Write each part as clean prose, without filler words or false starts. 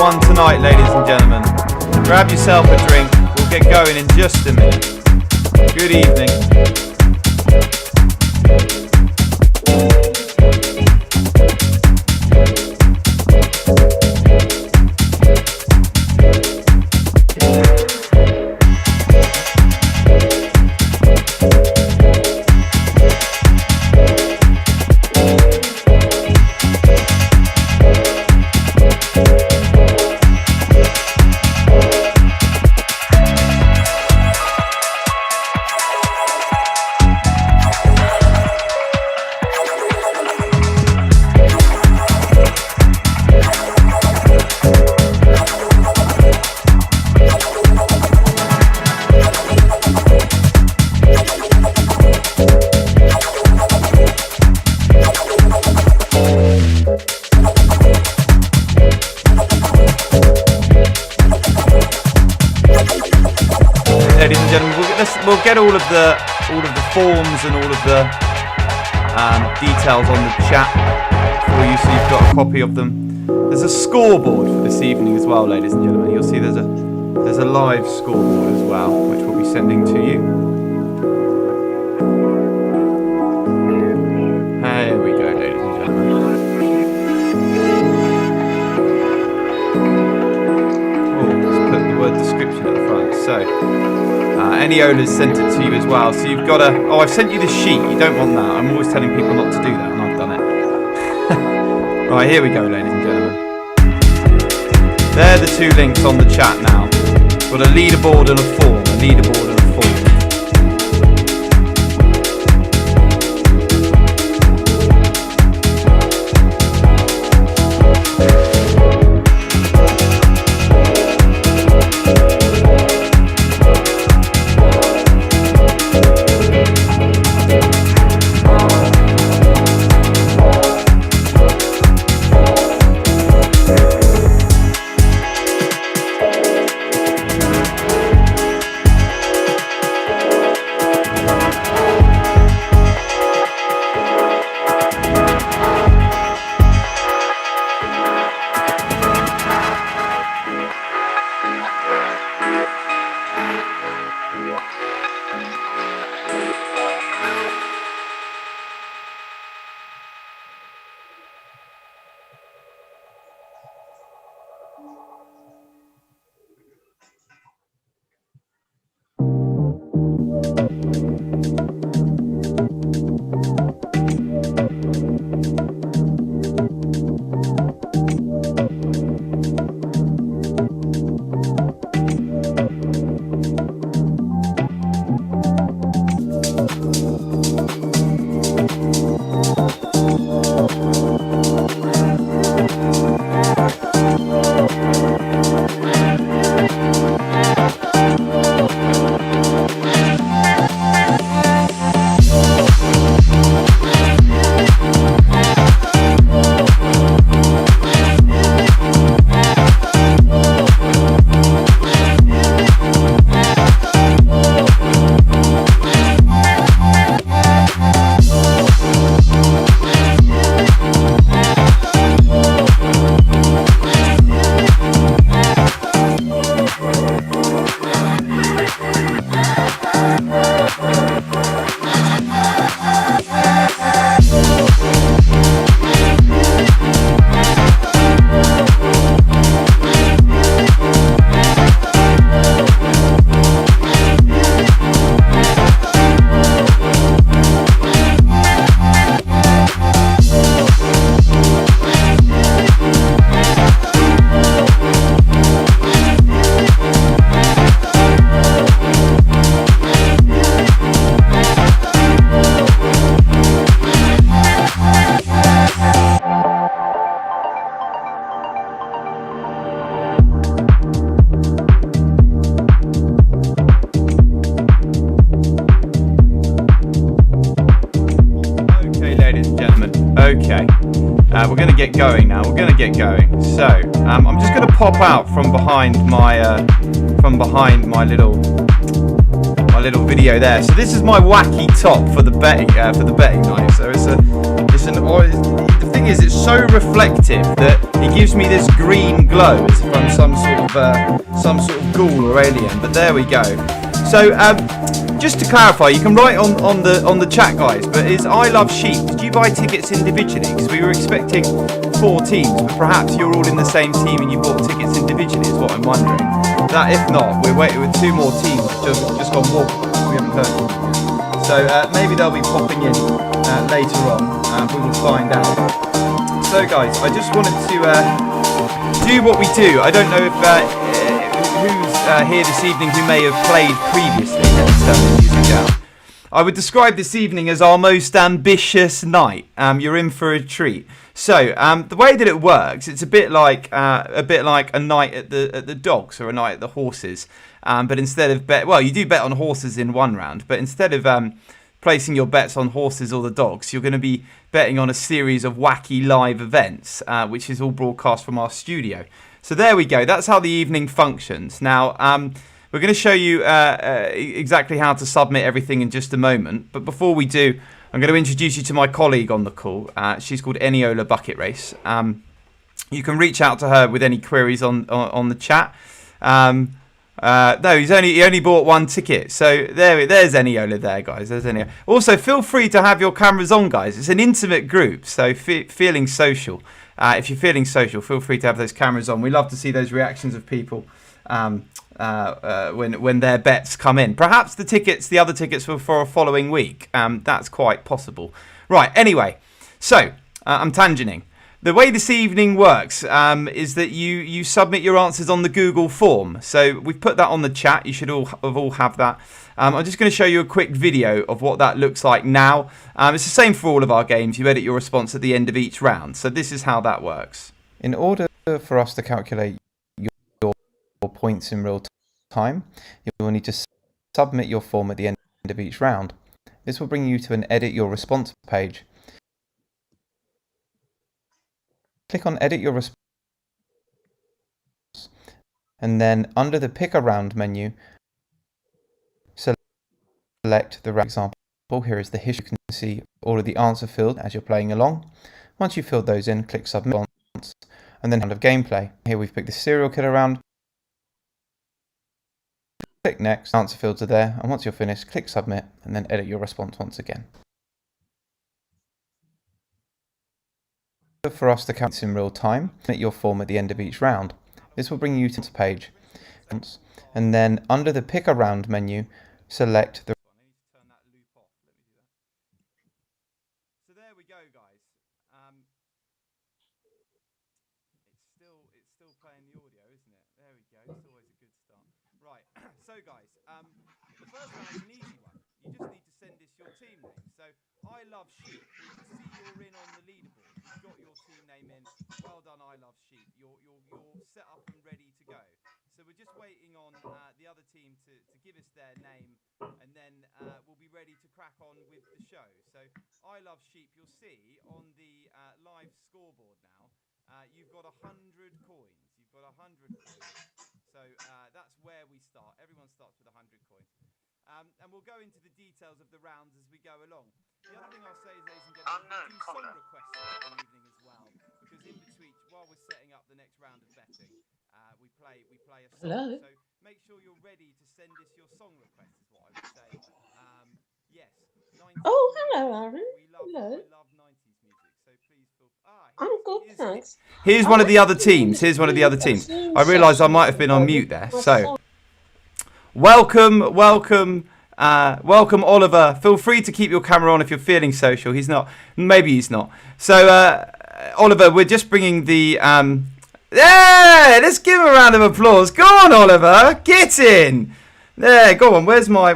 one tonight, ladies and gentlemen. Grab yourself a drink. We'll get going in just a minute. Good evening. Ladies and gentlemen, we'll get all of the forms and all of the details on the chat for you, so you've got a copy of them. There's a scoreboard for this evening as well, ladies and gentlemen. You'll see there's a live scoreboard as well, which we'll be sending to you. Here we go, ladies and gentlemen. Oh, let's put the word description at the front. So. Eniola's sent it to you as well, so you've got to... Oh, I've sent you the sheet. You don't want that. I'm always telling people not to do that, and I've done it. Right, here we go, ladies and gentlemen. They're the two links on the chat now. Got a leaderboard and a form. A leaderboard and a form. Okay, we're going to get going now. We're going to get going. So I'm just going to pop out from behind my little video there. So this is my wacky top for the betting night. So the thing thing is, it's so reflective that it gives me this green glow as if I'm some sort of ghoul or alien. But there we go. So just to clarify, you can write on the chat, guys. But is I Love Sheep? Did you buy tickets individually? Because we were expecting 4 teams, but perhaps you're all in the same team and you bought tickets individually. Is what I'm wondering. That if not, we're waiting with 2 more teams just gone walk. We haven't heard from them yet. So maybe they'll be popping in later on. We will find out. So guys, I just wanted to do what we do. I don't know if who's here this evening who may have played previously. Let's turn the music down. I would describe this evening as our most ambitious night. You're in for a treat. So the way that it works, it's a bit like a night at the dogs or a night at the horses. But instead of you do bet on horses in one round, but instead of placing your bets on horses or the dogs, you're going to be betting on a series of wacky live events, which is all broadcast from our studio. So there we go. That's how the evening functions. Now, we're going to show you exactly how to submit everything in just a moment. But before we do, I'm going to introduce you to my colleague on the call. She's called Eniola Bucket Race. You can reach out to her with any queries on the chat. No, he only bought 1 ticket. So there's Eniola there, guys. There's Eniola. Also, feel free to have your cameras on, guys. It's an intimate group, so feeling social. If you're feeling social, feel free to have those cameras on. We love to see those reactions of people when their bets come in. Perhaps the other tickets were for a following week. That's quite possible. Right. Anyway, so I'm tangenting. The way this evening works is that you submit your answers on the Google form. So we've put that on the chat. You should all have that. I'm just going to show you a quick video of what that looks like now. It's the same for all of our games. You edit your response at the end of each round. So this is how that works. In order for us to calculate your points in real time, you will need to submit your form at the end of each round. This will bring you to an edit your response page. Click on Edit Your Response, and then under the Pick a Round menu, select the round example. Here is the history. You can see all of the answer fields as you're playing along. Once you've filled those in, click Submit, and then round of gameplay. Here we've picked the serial killer round. Click Next, answer fields are there, and once you're finished, click Submit, and then edit your response once again. For us to count in real time, submit your form at the end of each round. This will bring you to the page, and then under the Pick a Round menu, select the. So there we go, guys. It's still playing the audio, isn't it? There we go. It's always a good start. Right. So, guys, the first one is an easy one. You just need to send us your team name. So, I Love Sheep. We can see you're in on the leaderboard. You've got your team name in. Well done, I Love Sheep. You're set up and ready to go. So we're just waiting on the other team to give us their name, and then we'll be ready to crack on with the show. So I Love Sheep, you'll see on the live scoreboard now, you've got 100 coins. You've got 100 coins. So that's where we start. Everyone starts with 100 coins. And we'll go into the details of the rounds as we go along. The other thing I'll say is, ladies and gentlemen, we do song requests in the evening as well, because in between, while we're setting up the next round of betting, we play a song. Hello. So make sure you're ready to send us your song requests, is what I would say. Yes. 90s hello, Aaron. I love 90s music, so please feel. I'm good, thanks. Here's one of the other teams. I realised I might have been on mute there. So, welcome, Oliver. Feel free to keep your camera on if you're feeling social. He's not. Maybe he's not. So, Oliver, we're just bringing the. Yeah, let's give him a round of applause. Go on, Oliver. Get in. There, go on. Why is my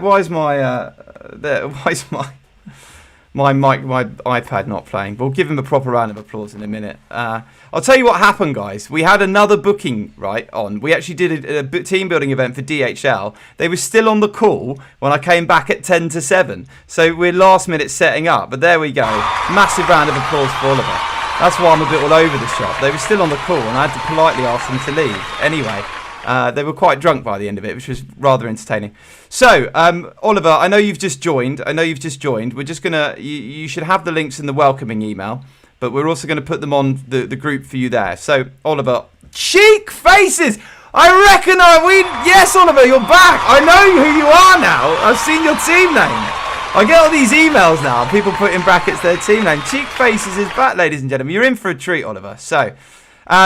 iPad not playing? We'll give him a proper round of applause in a minute. I'll tell you what happened, guys. We had another booking on. We actually did a team building event for DHL. They were still on the call when I came back at 10 to 7. So we're last minute setting up. But there we go. Massive round of applause for Oliver. That's why I'm a bit all over the shop. They were still on the call and I had to politely ask them to leave. Anyway. They were quite drunk by the end of it, which was rather entertaining. So, Oliver, I know you've just joined. We're just going to... You should have the links in the welcoming email. but we're also going to put them on the group for you there. So, Oliver, cheek faces! Yes, Oliver, you're back! I know who you are now. I've seen your team name. I get all these emails now. People put in brackets their team name. Cheek faces is back, ladies and gentlemen. You're in for a treat, Oliver. So,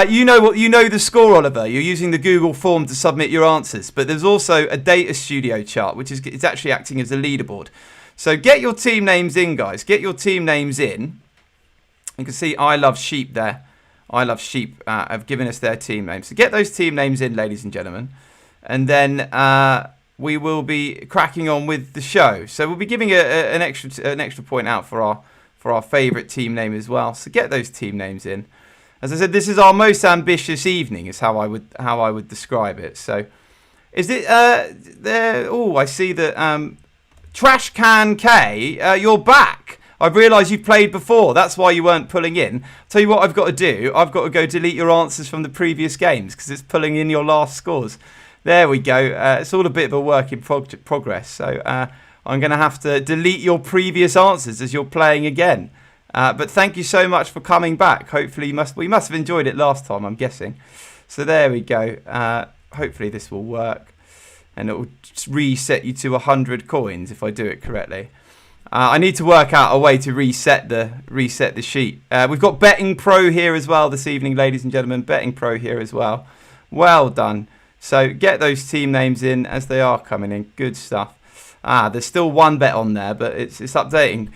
you know the score, Oliver. You're using the Google form to submit your answers, but there's also a Data Studio chart, which is it's actually acting as a leaderboard. So get your team names in, guys. Get your team names in. You can see I Love Sheep there. I Love Sheep have given us their team names. So get those team names in, ladies and gentlemen, and then we will be cracking on with the show. So we'll be giving an extra point out for our favourite team name as well. So get those team names in. As I said, this is our most ambitious evening, is how I would describe it. So, is it there? Oh, I see that Trash Can K, you're back. I've realised you've played before. That's why you weren't pulling in. Tell you what I've got to do. I've got to go delete your answers from the previous games because it's pulling in your last scores. There we go. It's all a bit of a work in progress. So I'm going to have to delete your previous answers as you're playing again. But thank you so much for coming back. Hopefully we must have enjoyed it last time, I'm guessing. So there we go. Hopefully this will work. And it will reset you to 100 coins if I do it correctly. I need to work out a way to reset the sheet. We've got Betting Pro here as well this evening, ladies and gentlemen. Betting Pro here as well. Well done. So get those team names in as they are coming in. Good stuff. There's still one bet on there, but it's updating.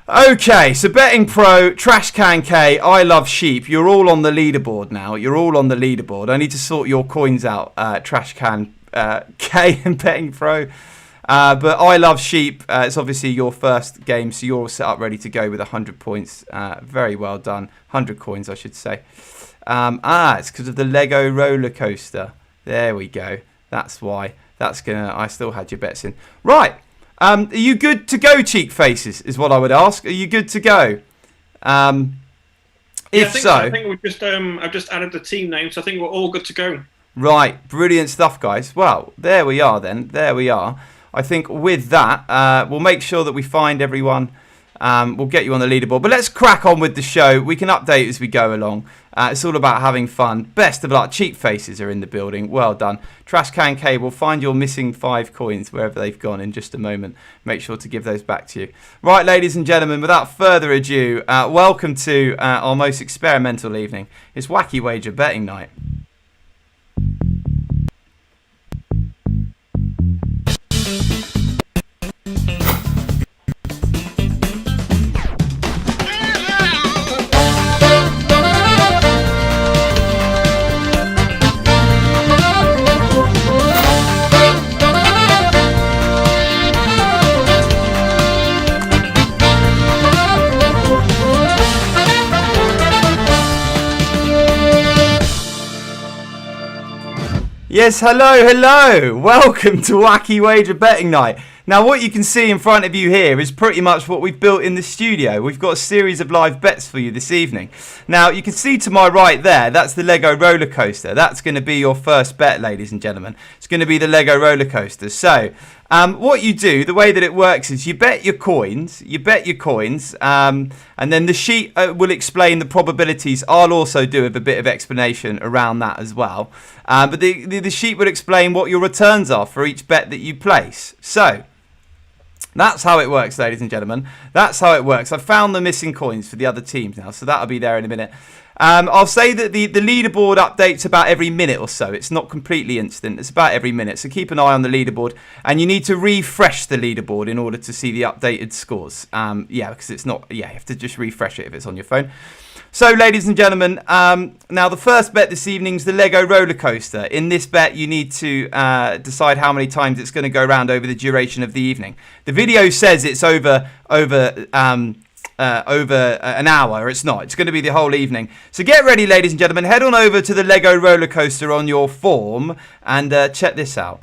Okay, so Betting Pro, Trash Can K, I Love Sheep. You're all on the leaderboard now. You're all on the leaderboard. I need to sort your coins out, Trash Can K and Betting Pro. But I Love Sheep, it's obviously your first game, so you're all set up ready to go with 100 points. Very well done. 100 coins, I should say. It's because of the Lego roller coaster. There we go. That's why. I still had your bets in. Right. Are you good to go, Cheek Faces, is what I would ask. Are you good to go? I think we've just I've just added the team name, so I think we're all good to go. Right. Brilliant stuff, guys. Well, there we are then. There we are. I think with that, we'll make sure that we find everyone. We'll get you on the leaderboard. But let's crack on with the show. We can update as we go along. It's all about having fun. Best of luck. Cheek Faces are in the building. Well done. Trash Can K will find your missing 5 coins wherever they've gone in just a moment. Make sure to give those back to you. Right, ladies and gentlemen, without further ado, welcome to our most experimental evening. It's Wacky Wager Betting Night. Yes, hello. Welcome to Wacky Wager Betting Night. Now, what you can see in front of you here is pretty much what we've built in the studio. We've got a series of live bets for you this evening. Now, you can see to my right there, that's the Lego roller coaster. That's going to be your first bet, ladies and gentlemen. It's going to be the Lego roller coaster. So, what you do, the way that it works is you bet your coins, and then the sheet will explain the probabilities. I'll also do a bit of explanation around that as well. But the sheet will explain what your returns are for each bet that you place. So, that's how it works, ladies and gentlemen. That's how it works. I've found the missing coins for the other teams now, so that'll be there in a minute. I'll say that the leaderboard updates about every minute or so. It's not completely instant. It's about every minute. So keep an eye on the leaderboard. And you need to refresh the leaderboard in order to see the updated scores. Because it's not... Yeah, you have to just refresh it if it's on your phone. So, ladies and gentlemen, now the first bet this evening is the Lego roller coaster. In this bet, you need to decide how many times it's going to go around over the duration of the evening. The video says it's over an hour. It's not. It's going to be the whole evening. So get ready, ladies and gentlemen. Head on over to the Lego roller coaster on your form and check this out.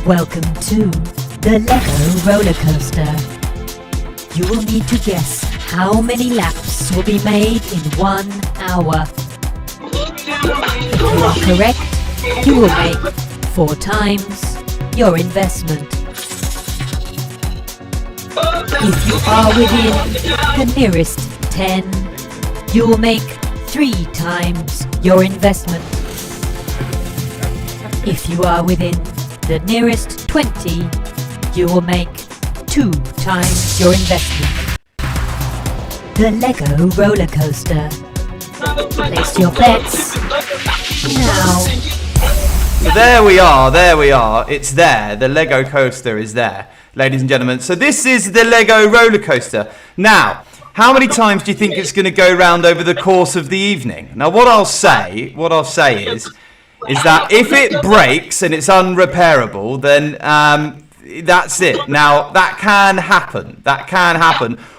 Welcome to the Lego roller coaster. You will need to guess how many laps will be made in 1 hour. If you are correct, you will make 4 times your investment. If you are within the nearest 10, you will make 3 times your investment. If you are within the nearest 20, you will make 2 times your investment. The Lego roller coaster. Place your bets now. So there we are, it's there, the Lego coaster is there, ladies and gentlemen. So this is the Lego roller coaster. Now, how many times do you think it's going to go round over the course of the evening? Now what I'll say is that if it breaks and it's unrepairable, then that's it. Now that can happen,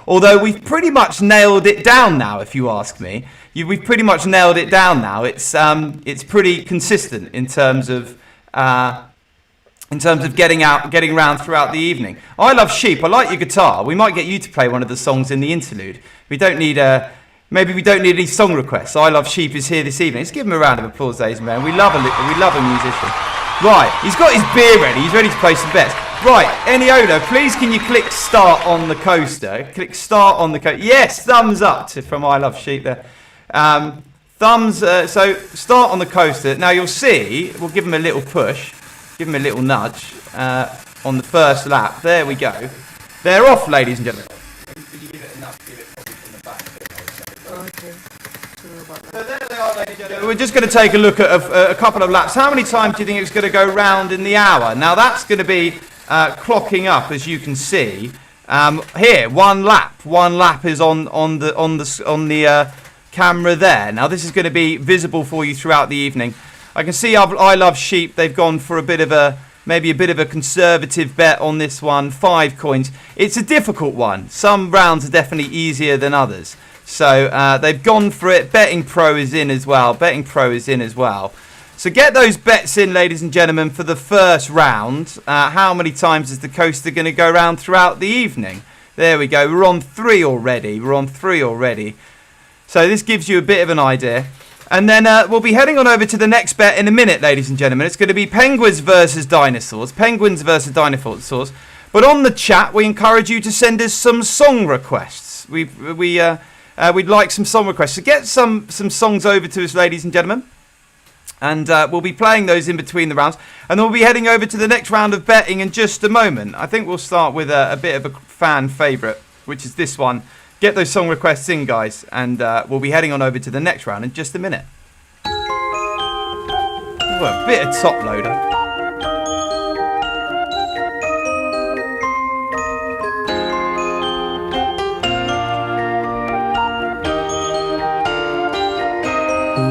although we've pretty much nailed it down now, if you ask me. We've pretty much nailed it down now. It's pretty consistent in terms of getting around throughout the evening. I love Sheep. I like your guitar. We might get you to play one of the songs in the interlude. We don't need any song requests. I Love Sheep is here this evening. Let's give him a round of applause, ladies and gentlemen. We love a musician. Right, he's got his beer ready. He's ready to play some bets. Right, Eniola, please can you click start on the coaster? Click start on the coaster. Yes, thumbs up from I Love Sheep there. So start on the coaster. Now you'll see, we'll give him a little push, give him a little nudge on the first lap. There we go. They're off, ladies and gentlemen. Could you give it a nudge? Give it probably from the back. Okay. So there they are, ladies and gentlemen. We're just going to take a look at a couple of laps. How many times do you think it's going to go round in the hour? Now that's going to be clocking up, as you can see. Here, one lap is on the camera there. Now this is going to be visible for you throughout the evening. I can see I Love Sheep. They've gone for maybe a bit of a conservative bet on this one. 5 coins. It's a difficult one. Some rounds are definitely easier than others. So they've gone for it. Betting Pro is in as well. So get those bets in, ladies and gentlemen, for the first round. How many times is the coaster going to go round throughout the evening? There we go. We're on 3 already. So this gives you a bit of an idea. And then we'll be heading on over to the next bet in a minute, ladies and gentlemen. It's going to be penguins versus dinosaurs. But on the chat, we encourage you to send us some song requests. We'd like some song requests. So get some songs over to us, ladies and gentlemen. And we'll be playing those in between the rounds. And then we'll be heading over to the next round of betting in just a moment. I think we'll start with a bit of a fan favourite, which is this one. Get those song requests in, guys, and we'll be heading on over to the next round in just a minute. Ooh, a bit of top loader.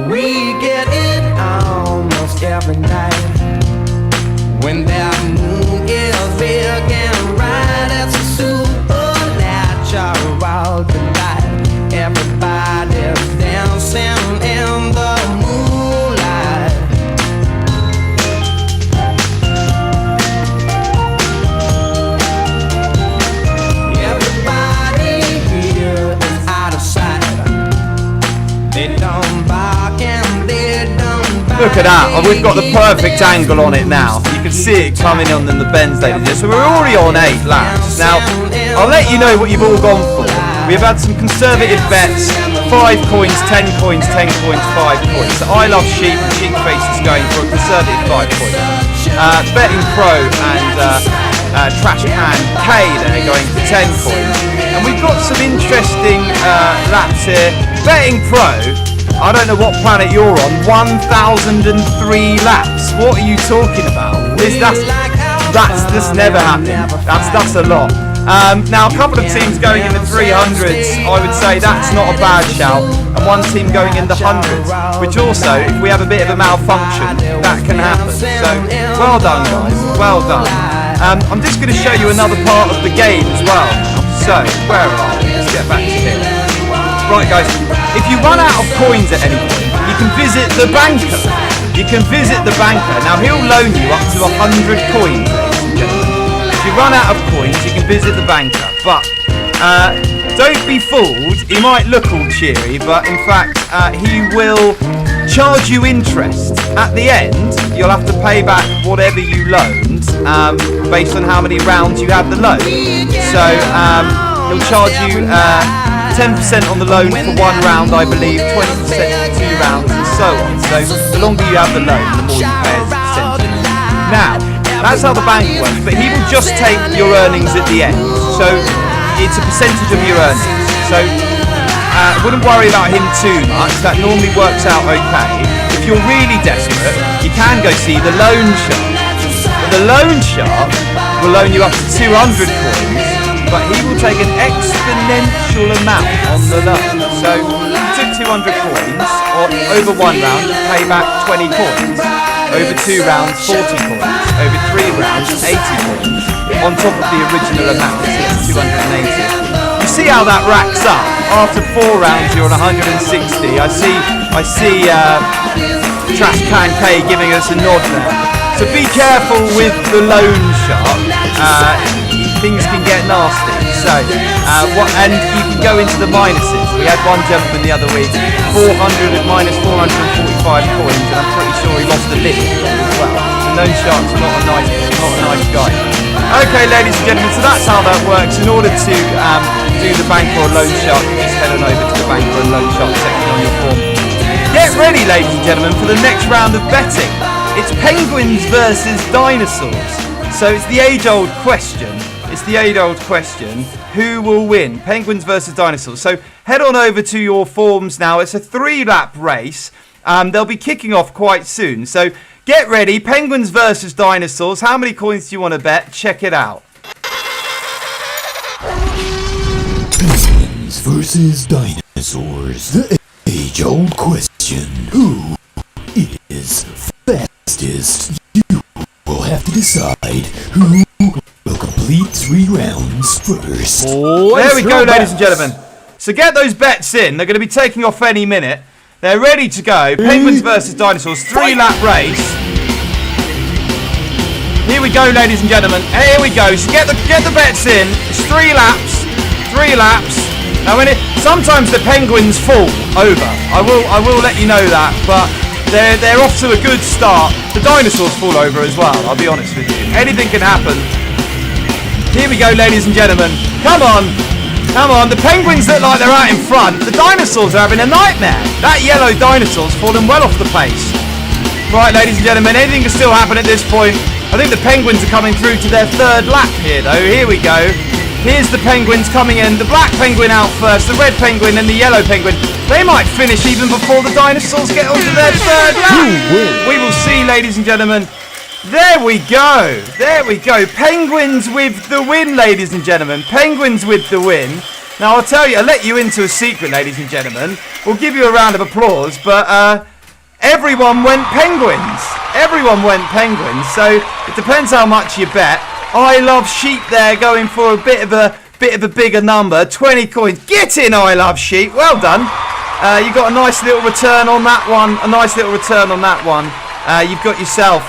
We get it almost every night when that moon is big and bright. It's a supernatural delight. Everybody's dancing in the moonlight. Everybody here is out of sight. They don't bark and they don't bite. Look at that. Oh, we've got the perfect angle on it now. You can see it coming on in the bends, ladies and gentlemen. So we're already on 8 laps. Now, I'll let you know what you've all gone for. We've had some conservative bets. 5 coins, 10 coins, 10 coins, 5 coins. So I Love Sheep and Cheap Face is going for a conservative 5 coins. Betting Pro and Trash Can K, they're going for 10 coins. And we've got some interesting laps here. Betting Pro, I don't know what planet you're on, 1,003 laps. What are you talking about? That's just never happened. That's a lot. Now a couple of teams going in the 300s, I would say that's not a bad shout, and one team going in the 100s, which also, if we have a bit of a malfunction, that can happen. So well done, guys, well done. I'm just going to show you another part of the game as well. So where are we? Let's get back to here. Right, guys, if you run out of coins at any point, you can visit the banker. Now he'll loan you up to 100 coins, ladies and gentlemen. If you run out of coins, you can visit the banker. But don't be fooled. He might look all cheery, but in fact, he will charge you interest. At the end, you'll have to pay back whatever you loaned. based on how many rounds you have the loan. So he'll charge you 10% on the loan for 1 round, I believe, 20% for 2 rounds, and so on. So the longer you have the loan, the more you pay as a percentage. Now, that's how the bank works, but he will just take your earnings at the end. So it's a percentage of your earnings. So wouldn't worry about him too much. That normally works out okay. If you're really desperate, you can go see the loan shark. But the loan shark will loan you up to 200 coins, but he will take an exponential amount on the loan. So you took 200 coins over 1 round, you pay back 20 coins. Over 2 rounds, 40 coins. Over 3 rounds, 80 coins. On top of the original amount, so that's 280. You see how that racks up? After 4 rounds, you're on 160. I see Trash Can K giving us a nod there. So be careful with the loan shark. Things can get nasty. So, and you can go into the minuses. We had one gentleman the other week, 400 minus 445 coins, and I'm pretty sure he lost a lid as well. The loan shark's not a nice guy. Okay, ladies and gentlemen, so that's how that works. In order to do the bank or loan shark, you just head on over to the bank or loan shark section on your form. Get ready, ladies and gentlemen, for the next round of betting. It's penguins versus dinosaurs. So it's the age-old question. It's the age-old question. Who will win? Penguins versus dinosaurs. So head on over to your forms now. It's a 3-lap race. They'll be kicking off quite soon. So get ready. Penguins versus dinosaurs. How many coins do you want to bet? Check it out. Penguins versus dinosaurs. The age-old question. Who is fastest? You will have to decide who will complete 3 rounds first. There we go, ladies and gentlemen. So get those bets in. They're going to be taking off any minute. They're ready to go. Penguins versus dinosaurs. 3-lap race. Here we go, ladies and gentlemen. Here we go. So get the bets in. It's 3 laps. 3 laps. Now, sometimes the penguins fall over. I will let you know that, but they're off to a good start. The dinosaurs fall over as well. I'll be honest with you. Anything can happen. Here we go, ladies and gentlemen. Come on. Come on. The penguins look like they're out in front. The dinosaurs are having a nightmare. That yellow dinosaur's fallen well off the pace. Right, ladies and gentlemen, anything can still happen at this point. I think the penguins are coming through to their 3rd lap here, though. Here we go. Here's the penguins coming in. The black penguin out first, the red penguin and the yellow penguin. They might finish even before the dinosaurs get onto their 3rd lap. We will see, ladies and gentlemen. There we go. There we go. Penguins with the win, ladies and gentlemen. Penguins with the win. Now, I'll tell you, I'll let you into a secret, ladies and gentlemen. We'll give you a round of applause, but everyone went penguins. Everyone went penguins. So it depends how much you bet. I Love Sheep there going for a bit of a bigger number, 20 coins. Get in, I Love Sheep. Well done. You got a nice little return on that one. A nice little return on that one. You've got yourself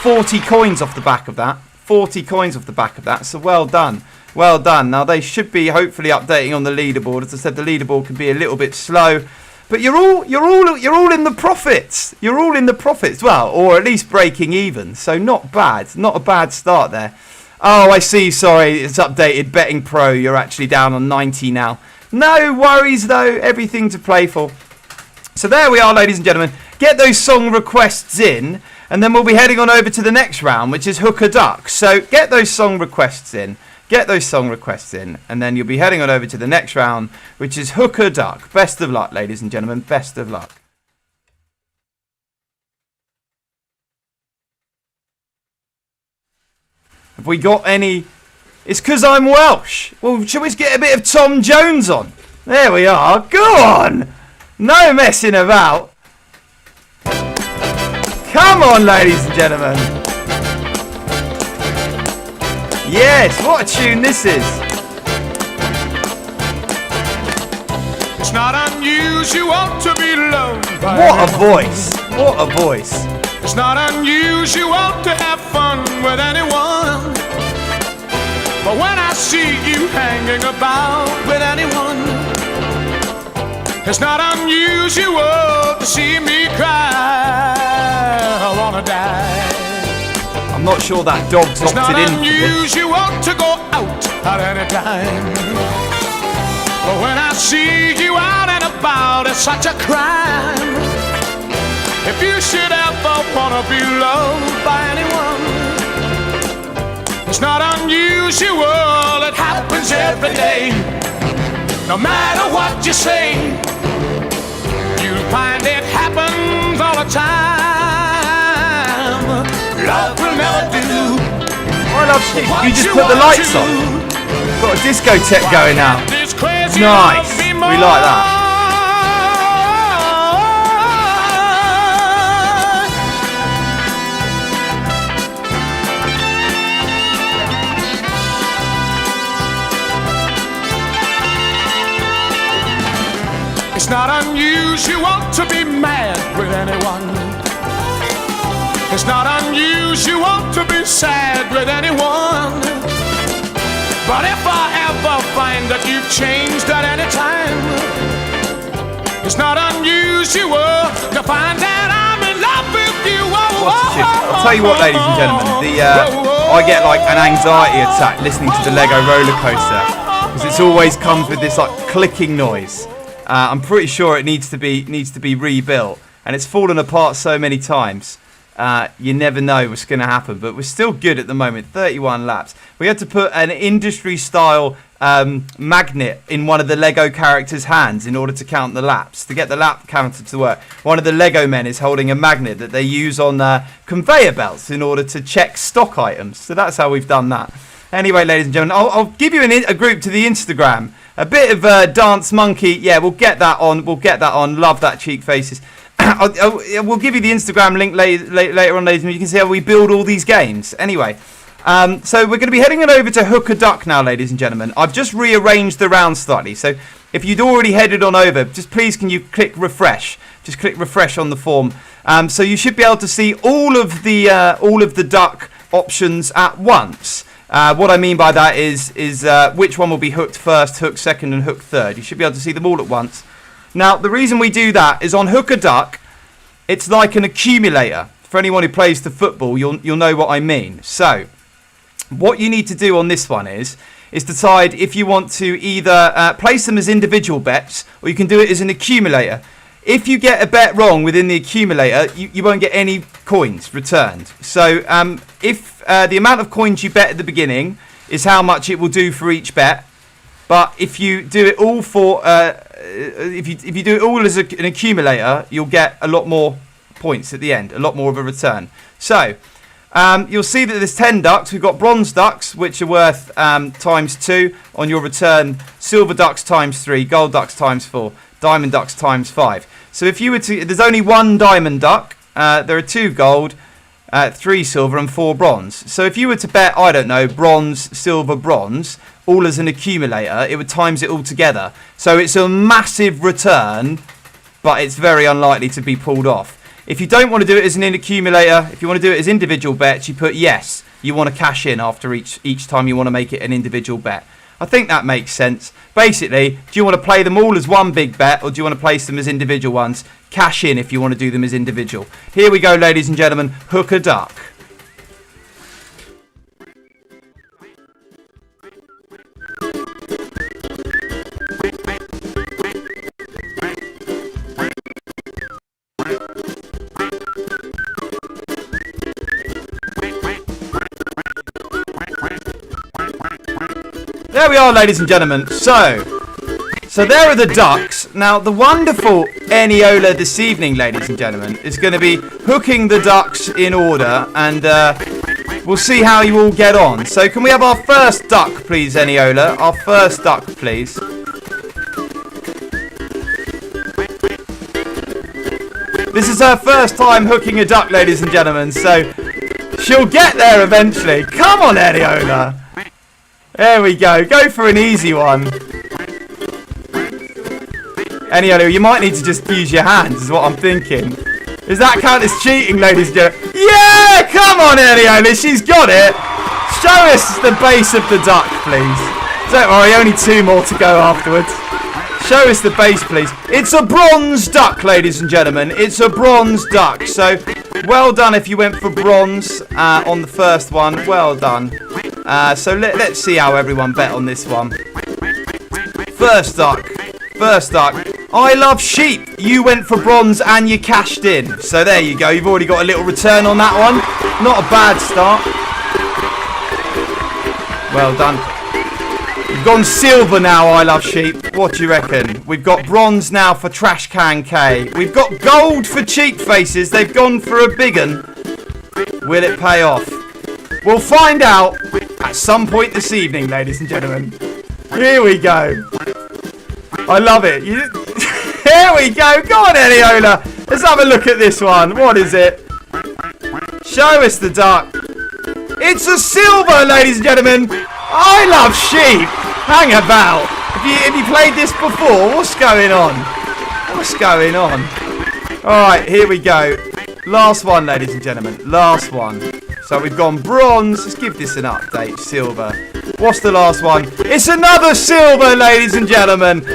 40 coins off the back of that. 40 coins off the back of that. So well done. Well done. Now they should be hopefully updating on the leaderboard. As I said, the leaderboard can be a little bit slow. But you're all in the profits. You're all in the profits. Well, or at least breaking even. So not bad. Not a bad start there. Oh, I see. Sorry, it's updated. Betting Pro, you're actually down on 90 now. No worries, though. Everything to play for. So there we are, ladies and gentlemen. Get those song requests in, and then we'll be heading on over to the next round, which is Hook a Duck. So get those song requests in. Get those song requests in, and then you'll be heading on over to the next round, which is Hook a Duck. Best of luck, ladies and gentlemen. Best of luck. Have we got any? It's because I'm Welsh. Well, shall we get a bit of Tom Jones on? There we are. Go on. No messing about. Come on, ladies and gentlemen. Yes, what a tune this is. It's not unusual to be loved by What a voice. What a voice. It's not unusual to have fun with anyone. But when I see you hanging about with anyone, it's not unusual to see me cry. I wanna die. I'm not sure that dog's It's not opted in for this. unusual to go out at any time. But when I see you out and about, it's such a crime. If you should ever wanna be loved by anyone, it's not unusual, it happens every day. No matter what you say, you'll find it happens all the time. Love will never do. I love you. You just put the lights on. Got a discotheque going now. Nice. We like that. It's not unusual to be mad with anyone. It's not unusual to be sad with anyone. But if I ever find that you've changed at any time, it's not unusual to find that I'm in love with you. I'll tell you what, ladies and gentlemen, I get like an anxiety attack listening to the Lego roller coaster because it always comes with this like clicking noise. I'm pretty sure it needs to be rebuilt, and it's fallen apart so many times. You never know what's going to happen, but we're still good at the moment. 31 laps. We had to put an industry-style magnet in one of the Lego characters' hands in order to count the laps, to get the lap counter to work. One of the Lego men is holding a magnet that they use on conveyor belts in order to check stock items. So that's how we've done that. Anyway, ladies and gentlemen, I'll give you a group to the Instagram. A bit of Dance Monkey. Yeah, we'll get that on. Love that cheek faces. We'll give you the Instagram link later on, ladies and gentlemen. You can see how we build all these games. Anyway, so we're going to be heading it over to Hook a Duck now, ladies and gentlemen. I've just rearranged the round slightly. So if you'd already headed on over, just please can you click refresh? Just click refresh on the form. So you should be able to see all of the duck options at once. What I mean by that is which one will be hooked first, hooked second, and hooked third. You should be able to see them all at once. Now, the reason we do that is on Hook a Duck, it's like an accumulator. For anyone who plays the football, you'll know what I mean. So, what you need to do on this one is decide if you want to either place them as individual bets, or you can do it as an accumulator. If you get a bet wrong within the accumulator, you won't get any coins returned. So, if the amount of coins you bet at the beginning is how much it will do for each bet, but if you do it all for if you do it all as an accumulator, you'll get a lot more points at the end, a lot more of a return. So you'll see that there's 10 ducks. We've got bronze ducks, which are worth times 2 on your return, silver ducks times 3, gold ducks times 4, diamond ducks times 5. So if you were to, there's only 1 diamond duck, there are 2 gold, 3 silver and 4 bronze. So if you were to bet, I don't know, bronze, silver, bronze, all as an accumulator, it would times it all together. So it's a massive return, but it's very unlikely to be pulled off. If you don't want to do it as an accumulator, if you want to do it as individual bets, you put yes. You want to cash in after each time you want to make it an individual bet. I think that makes sense. Basically, do you want to play them all as one big bet, or do you want to place them as individual ones? Cash in if you want to do them as individual. Here we go, ladies and gentlemen. Hook a Duck. There we are, ladies and gentlemen. So there are the ducks. Now, the wonderful Eniola this evening, ladies and gentlemen, is going to be hooking the ducks in order, and we'll see how you all get on. So can we have our first duck, please, Eniola? Our first duck, please. This is her first time hooking a duck, ladies and gentlemen, so she'll get there eventually. Come on, Eniola. There we go. Go for an easy one. Eniola, you might need to just use your hands, is what I'm thinking. Does that count as cheating, ladies and gentlemen? Yeah! Come on, Eniola. She's got it. Show us the base of the duck, please. Don't worry, only 2 more to go afterwards. Show us the base, please. It's a bronze duck, ladies and gentlemen. It's a bronze duck. So Well done if you went for bronze on the first one. Well done. So let's see how everyone bet on this one. First up. I love sheep. You went for bronze and you cashed in. So there you go. You've already got a little return on that one. Not a bad start. Well done. You've gone silver now, I love sheep. What do you reckon? We've got bronze now for Trash Can K. We've got gold for Cheek Faces. They've gone for a big un. Will it pay off? We'll find out at some point this evening, ladies and gentlemen. Here we go. I love it. Here we go. Go on, Eliola. Let's have a look at this one. What is it? Show us the duck. It's a silver, ladies and gentlemen. I love sheep. Hang about. Have you played this before? What's going on? What's going on? Alright, here we go. Last one, ladies and gentlemen. Last one. So we've gone bronze. Let's give this an update. Silver. What's the last one? It's another silver, ladies and gentlemen.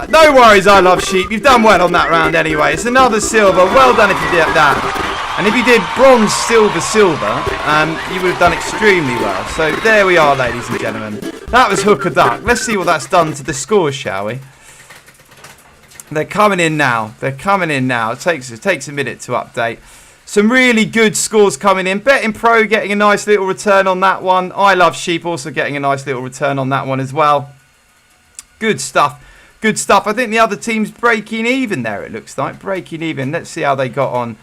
No worries, I love sheep. You've done well on that round anyway. It's another silver. Well done if you did that. And if you did bronze, silver, you would have done extremely well. So there we are, ladies and gentlemen. That was Hook a Duck. Let's see what that's done to the scores, shall we? They're coming in now. It takes a minute to update. Some really good scores coming in. Betting Pro getting a nice little return on that one. I Love Sheep also getting a nice little return on that one as well. Good stuff. Good stuff. I think the other team's breaking even there, it looks like. Breaking even. Let's see how they got on.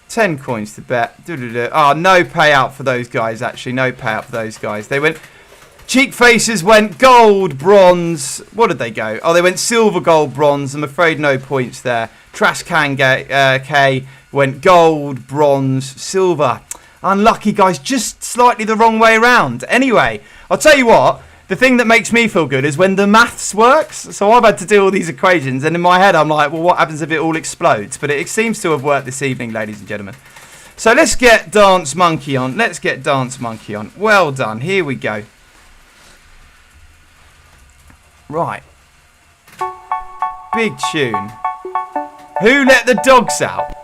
10 coins to bet. Oh, no payout for those guys, actually. No payout for those guys. They went... Cheek Faces went gold, bronze. What did they go? Oh, they went silver, gold, bronze. I'm afraid no points there. Trash Can K went gold, bronze, silver. Unlucky, guys. Just slightly the wrong way around. Anyway, I'll tell you what. The thing that makes me feel good is when the maths works. So I've had to do all these equations, and in my head I'm like, well, what happens if it all explodes? But it seems to have worked this evening, ladies and gentlemen. So let's get Dance Monkey on. Well done. Here we go. Right. Big tune. Who let the dogs out?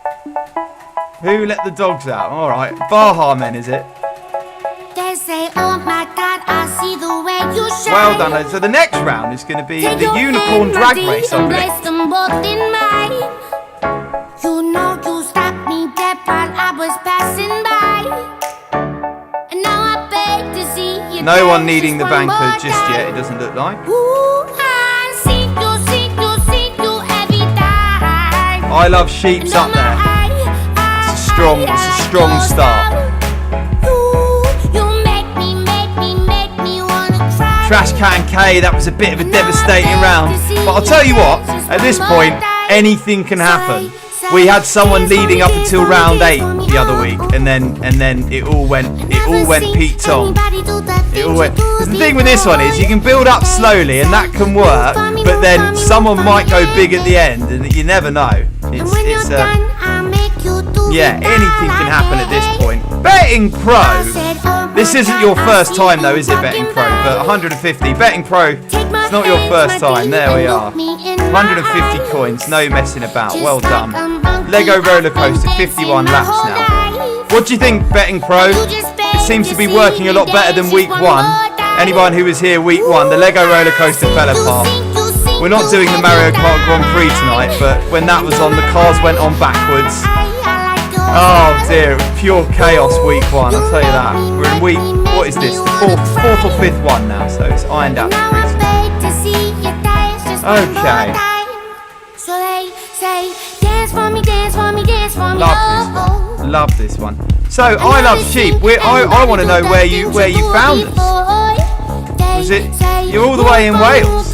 All right. Baha Men, is it? They say, oh my God, I see the way you shine. Well done. So the next round is going to be the Unicorn Drag Race, I believe. Them both in mine. You know you stopped me dead while I was passing by. And now I beg to see you. No one needing the banker just yet, it doesn't look like. Ooh, I see you every time. I Love Sheep's up there. It's a strong start. Trash Can K, that was a bit of a devastating round. But I'll tell you what, at this point, anything can happen. We had someone leading up until round 8 the other week, and then it all went Pete Tong. The thing with this one is you can build up slowly, and that can work. But then someone might go big at the end, and you never know. Yeah, anything can happen at this point. Betting Pro. This isn't your first time though, is it, Betting Pro? But 150. Betting Pro, it's not your first time. There we are. 150 coins, no messing about. Well done. Lego Roller Coaster, 51 laps now. What do you think, Betting Pro? It seems to be working a lot better than week 1. Anyone who was here week 1, the Lego Roller Coaster fell apart. We're not doing the Mario Kart Grand Prix tonight, but when that was on, the cars went on backwards. Oh dear, pure chaos week 1, I'll tell you that. We're in week, what is this? The fourth or fifth one now, so it's ironed out. Okay. Love this one. So I Love Sheep. I want to know where you found us. Was it you're all the way in Wales?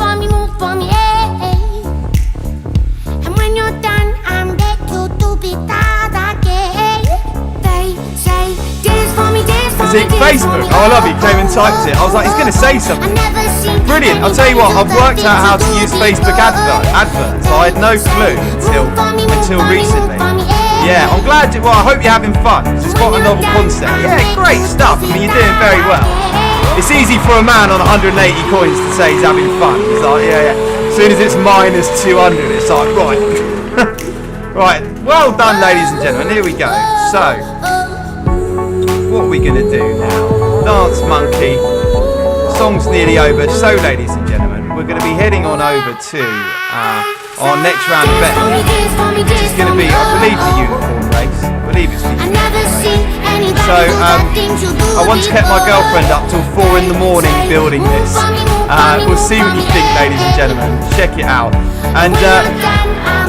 Is it Facebook? Oh, I love it. Came and typed it. I was like, he's going to say something. Brilliant. I'll tell you what, I've worked out how to use Facebook adverts. I had no clue until recently. Yeah, I'm glad. Well, I hope you're having fun. It's quite a novel concept. Yeah, great stuff. I mean, you're doing very well. It's easy for a man on 180 coins to say he's having fun. It's like, yeah. As soon as it's minus 200, it's like, right. Right. Well done, ladies and gentlemen. Here we go. So, what are we going to do now? Dance Monkey. Song's nearly over. So, ladies and gentlemen, we're going to be heading on over to our next round of betting. Which is going to be, I believe, the unicorn race. I believe it's the unicorn race. So, I once kept my girlfriend up till 4 in the morning building this. We'll see what you think, ladies and gentlemen. Check it out. And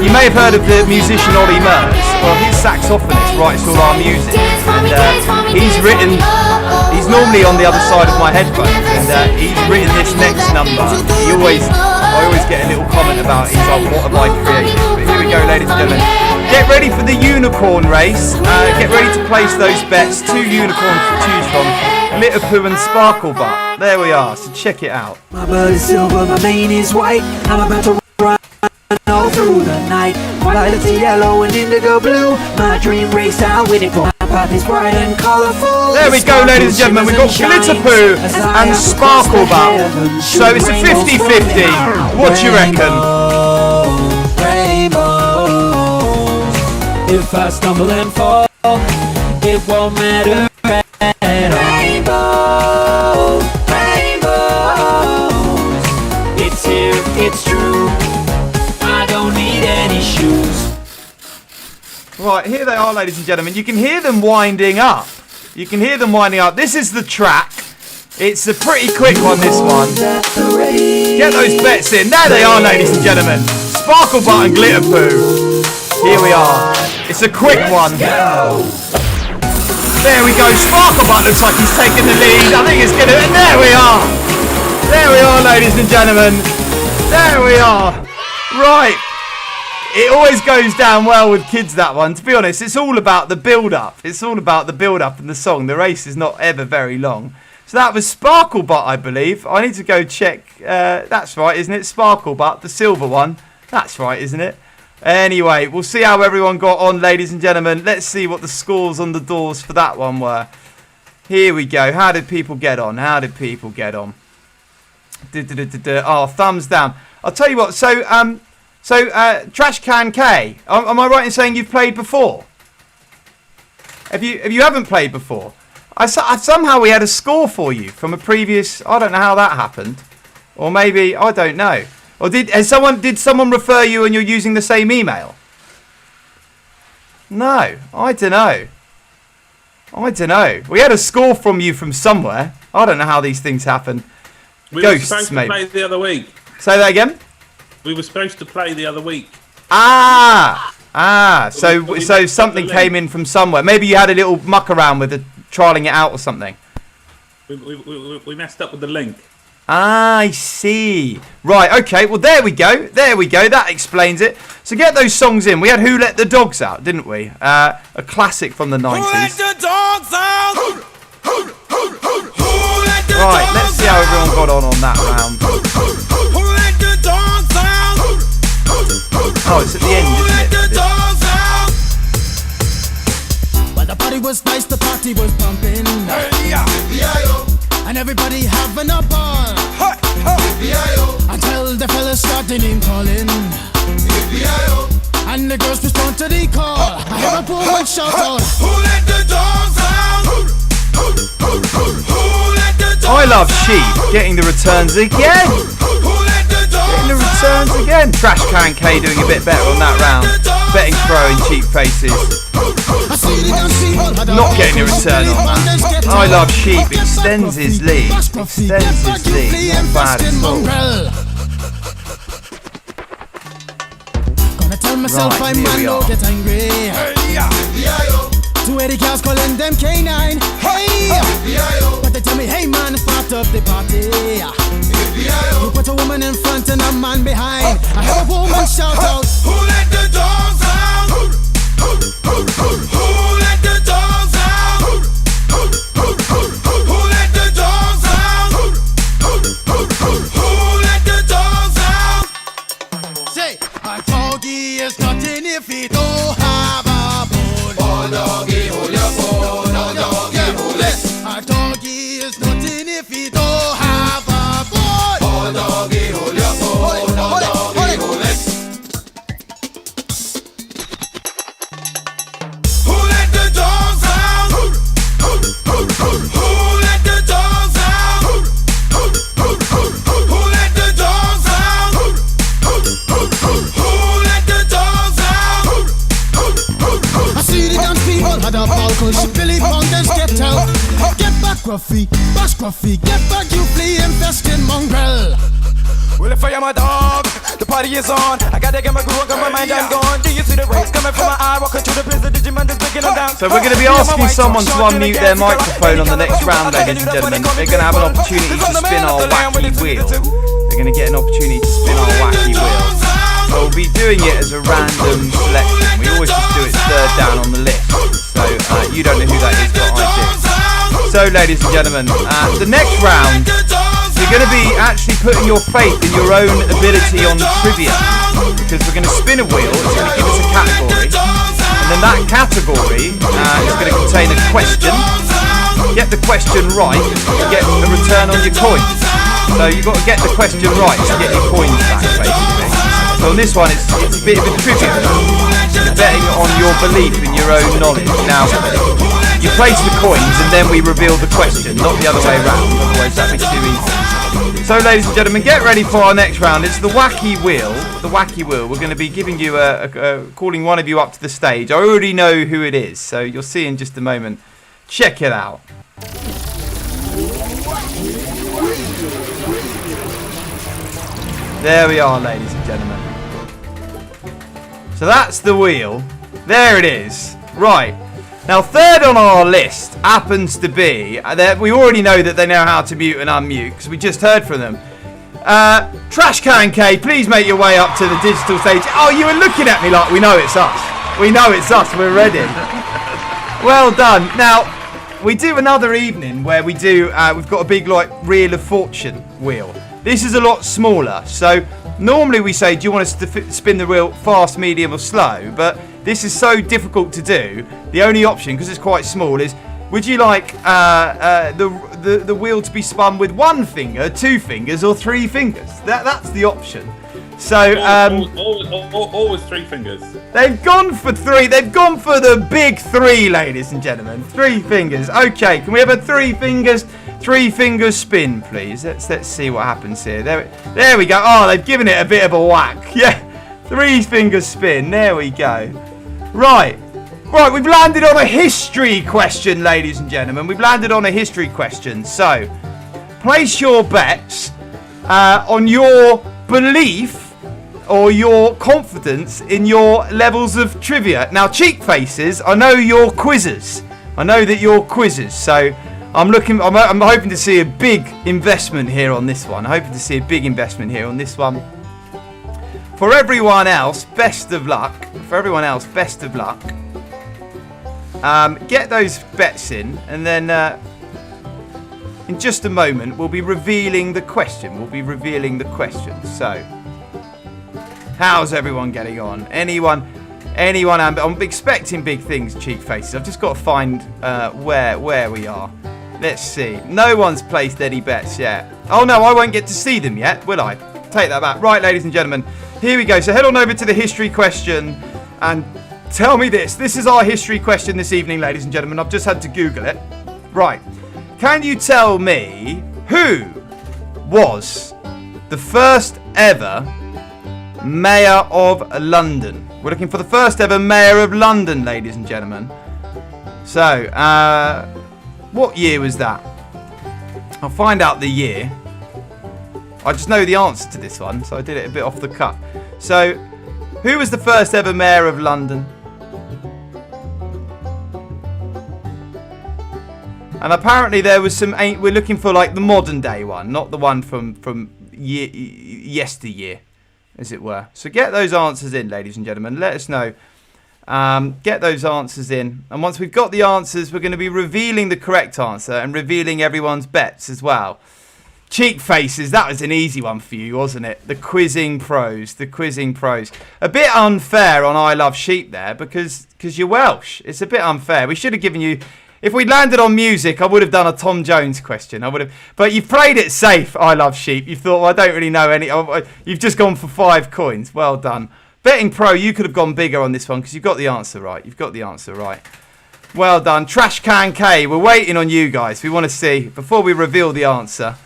you may have heard of the musician Ollie Murs. Well, his saxophonist writes all our music, and he's normally on the other side of my headphones, and he's written this next number. I always get a little comment about it. He's like, what have I created? But here we go, ladies and gentlemen. Get ready for the unicorn race. Get ready to place those bets. 2 unicorns to choose from. Glitterpoo and Sparklebutt. There we are, so check it out. My blood is silver, my mane is white. I'm about to run all through the night. Violet to yellow and indigo blue. My dream race, I'll win it. My path is bright and colorful. There we go, ladies and gentlemen. We've got Glitterpoo and Sparklebutt. So it's a 50-50. What do you reckon? If I stumble and fall, it won't matter at all. Rainbows, it's here, it's true. I don't need any shoes. Right, here they are, ladies and gentlemen. You can hear them winding up. This is the track. It's a pretty quick one, this one. Get those bets in. There they are, ladies and gentlemen. Sparklebutt and Glitterpoo. Here we are. It's a quick one. There we go. Sparklebutt looks like he's taking the lead. I think it's going to... And there we are. There we are, ladies and gentlemen. There we are. Right. It always goes down well with kids, that one. To be honest, it's all about the build-up. It's all about the build-up and the song. The race is not ever very long. So that was Sparklebutt, I believe. I need to go check. That's right, isn't it? Sparklebutt, the silver one. That's right, isn't it? Anyway, we'll see how everyone got on, ladies and gentlemen. Let's see what the scores on the doors for that one were. Here we go. How did people get on? Oh, thumbs down. I'll tell you what. So Trash Can K, am I right in saying you've played before? If you haven't played before, somehow we had a score for you from a previous. I don't know how that happened, or maybe I don't know. Or did someone refer you and you're using the same email? No, I don't know. We had a score from you from somewhere. I don't know how these things happen. We Ghosts, were supposed to maybe. play the other week. Say that again. We were supposed to play the other week. So something came in from somewhere. Maybe you had a little muck around with it, trialing it out or something. We messed up with the link. I see. Right, okay, well there we go. That explains it. So get those songs in. We had Who Let the Dogs Out, didn't we? A classic from the 90s. Who let the dogs out? Right, let's see how everyone got on that round. Who let the dogs out? Oh, it's at the end, isn't it? Well, the party was nice, the party was pumping. And everybody having a ball. Until the fellas started name calling. And the girls respond to the call. I hear a poor one shout out. Who let the dogs out? I love Sheep getting the returns again. Trash Can K doing a bit better on that round. Betting Pro in Cheap Faces. Not getting a return on that. I love Sheep. Extends his lead. Not bad at all. Right, here we are. Two Eddie cows calling them K9. Hey! But they tell me, hey man, start up the party. You put a woman in front and a man behind. I heard a woman shout out, who let the dogs out? Who let the dogs out? Who let the dogs out? Who let the dogs out? Say, a doggy is nothing if he don't have a bone. Oh, doggy, hold your bone. Oh, doggy, hold it. A doggy is nothing if he don't have a bash Scruffy, get back you flea infested mongrel. Well, if I am a dog, the party is on. I gotta get my groove on, got my mind, I'm gone. Do you see the rays coming from my eye? Walking through the prison, Digimon is breaking them down. So we're going to be asking someone to unmute their microphone on the next round, ladies and gentlemen. They're going to have an opportunity to spin our wacky wheel. They're going to get an opportunity to spin our wacky wheel. So we'll be doing it as a random selection. We always just do it third down on the list. So you don't know who that is, but I do. So, ladies and gentlemen, the next round, you're going to be actually putting your faith in your own ability on trivia, because we're going to spin a wheel. It's going to give us a category, and then that category is going to contain a question. Get the question right, you get a return on your coins. So you've got to get the question right to get your coins back, basically. So on this one, it's a bit of a trivia. You're betting on your belief in your own knowledge. Now, you place the coins and then we reveal the question, not the other way around, otherwise that'd be too easy. So, ladies and gentlemen, get ready for our next round. It's the wacky wheel. The wacky wheel. We're going to be giving you calling one of you up to the stage. I already know who it is, so you'll see in just a moment. Check it out. There we are, ladies and gentlemen. So that's the wheel. There it is. Right. Now, third on our list happens to be, we already know that they know how to mute and unmute, because we just heard from them. Trash Can K, please make your way up to the digital stage. Oh, you were looking at me like, we know it's us. We know it's us, we're ready. Well done. Now, we do another evening where we do, we've got a big, like, Wheel of Fortune wheel. This is a lot smaller, so normally we say, do you want us to spin the wheel fast, medium or slow? But this is so difficult to do. The only option, because it's quite small, is would you like the wheel to be spun with one finger, two fingers, or three fingers? That's the option. So always three fingers. They've gone for three. They've gone for the big three, ladies and gentlemen. 3 fingers. Okay, can we have a 3 fingers spin, please? Let's see what happens here. There we go. Oh, they've given it a bit of a whack. Yeah, 3 fingers spin. There we go. Right, we've landed on a history question, ladies and gentlemen. We've landed on a history question. So, place your bets on your belief or your confidence in your levels of trivia. Now, Cheek Faces, I know you're quizzers. I know that you're quizzers. So, I'm hoping to see a big investment here on this one. For everyone else, best of luck. Get those bets in, and then in just a moment we'll be revealing the question. So, how's everyone getting on? Anyone? I'm expecting big things, Cheek Faces. I've just got to find where we are. Let's see. No one's placed any bets yet. Oh no, I won't get to see them yet, will I? Take that back. Right, ladies and gentlemen, here we go. So head on over to the history question and tell me this. This is our history question this evening, ladies and gentlemen. I've just had to Google it. Right. Can you tell me who was the first ever Mayor of London? We're looking for the first ever Mayor of London, ladies and gentlemen. So, what year was that? I'll find out the year. I just know the answer to this one, so I did it a bit off the cuff. So, who was the first ever Mayor of London? And apparently there was some... We're looking for like the modern day one, not the one from yesteryear, as it were. So get those answers in, ladies and gentlemen. Let us know. Get those answers in. And once we've got the answers, we're going to be revealing the correct answer and revealing everyone's bets as well. Cheek Faces, that was an easy one for you, wasn't it? The quizzing pros. A bit unfair on I Love Sheep there because you're Welsh. It's a bit unfair. We should have given you... If we'd landed on music, I would have done a Tom Jones question. But you've played it safe, I Love Sheep. You thought, well, I don't really know any... You've just gone for 5 coins. Well done. Betting Pro, you could have gone bigger on this one because you've got the answer right. Well done. Trash Can K, we're waiting on you guys. We want to see, before we reveal the answer.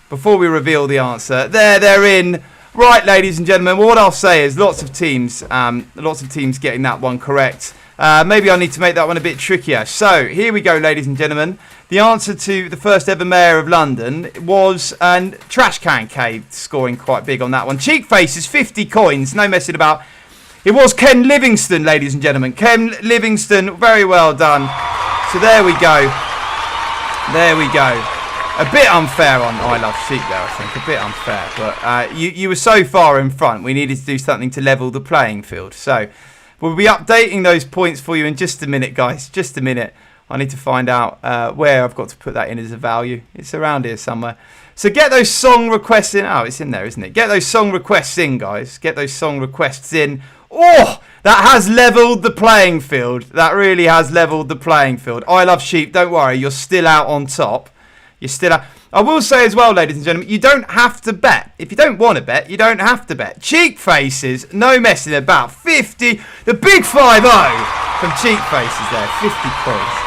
There, they're in. Right, ladies and gentlemen, what I'll say is lots of teams getting that one correct. Maybe I need to make that one a bit trickier. So, here we go, ladies and gentlemen. The answer to the first ever mayor of London was Trash Can Cave, scoring quite big on that one. Cheek Faces, 50 coins, no messing about. It was Ken Livingston, ladies and gentlemen. Ken Livingston, very well done. So there we go. There we go. A bit unfair on I Love Sheep there, I think. A bit unfair. But you were so far in front, we needed to do something to level the playing field. So we'll be updating those points for you in just a minute, guys. Just a minute. I need to find out where I've got to put that in as a value. It's around here somewhere. So get those song requests in. Oh, it's in there, isn't it? Get those song requests in, guys. Get those song requests in. Oh, that has levelled the playing field. That really has levelled the playing field. I Love Sheep, don't worry. You're still out on top. You're still out. I will say as well, ladies and gentlemen, you don't have to bet. If you don't want to bet, you don't have to bet. Cheek Faces, no messing about. 50, the big 5-0 from Cheek Faces there. 50 points.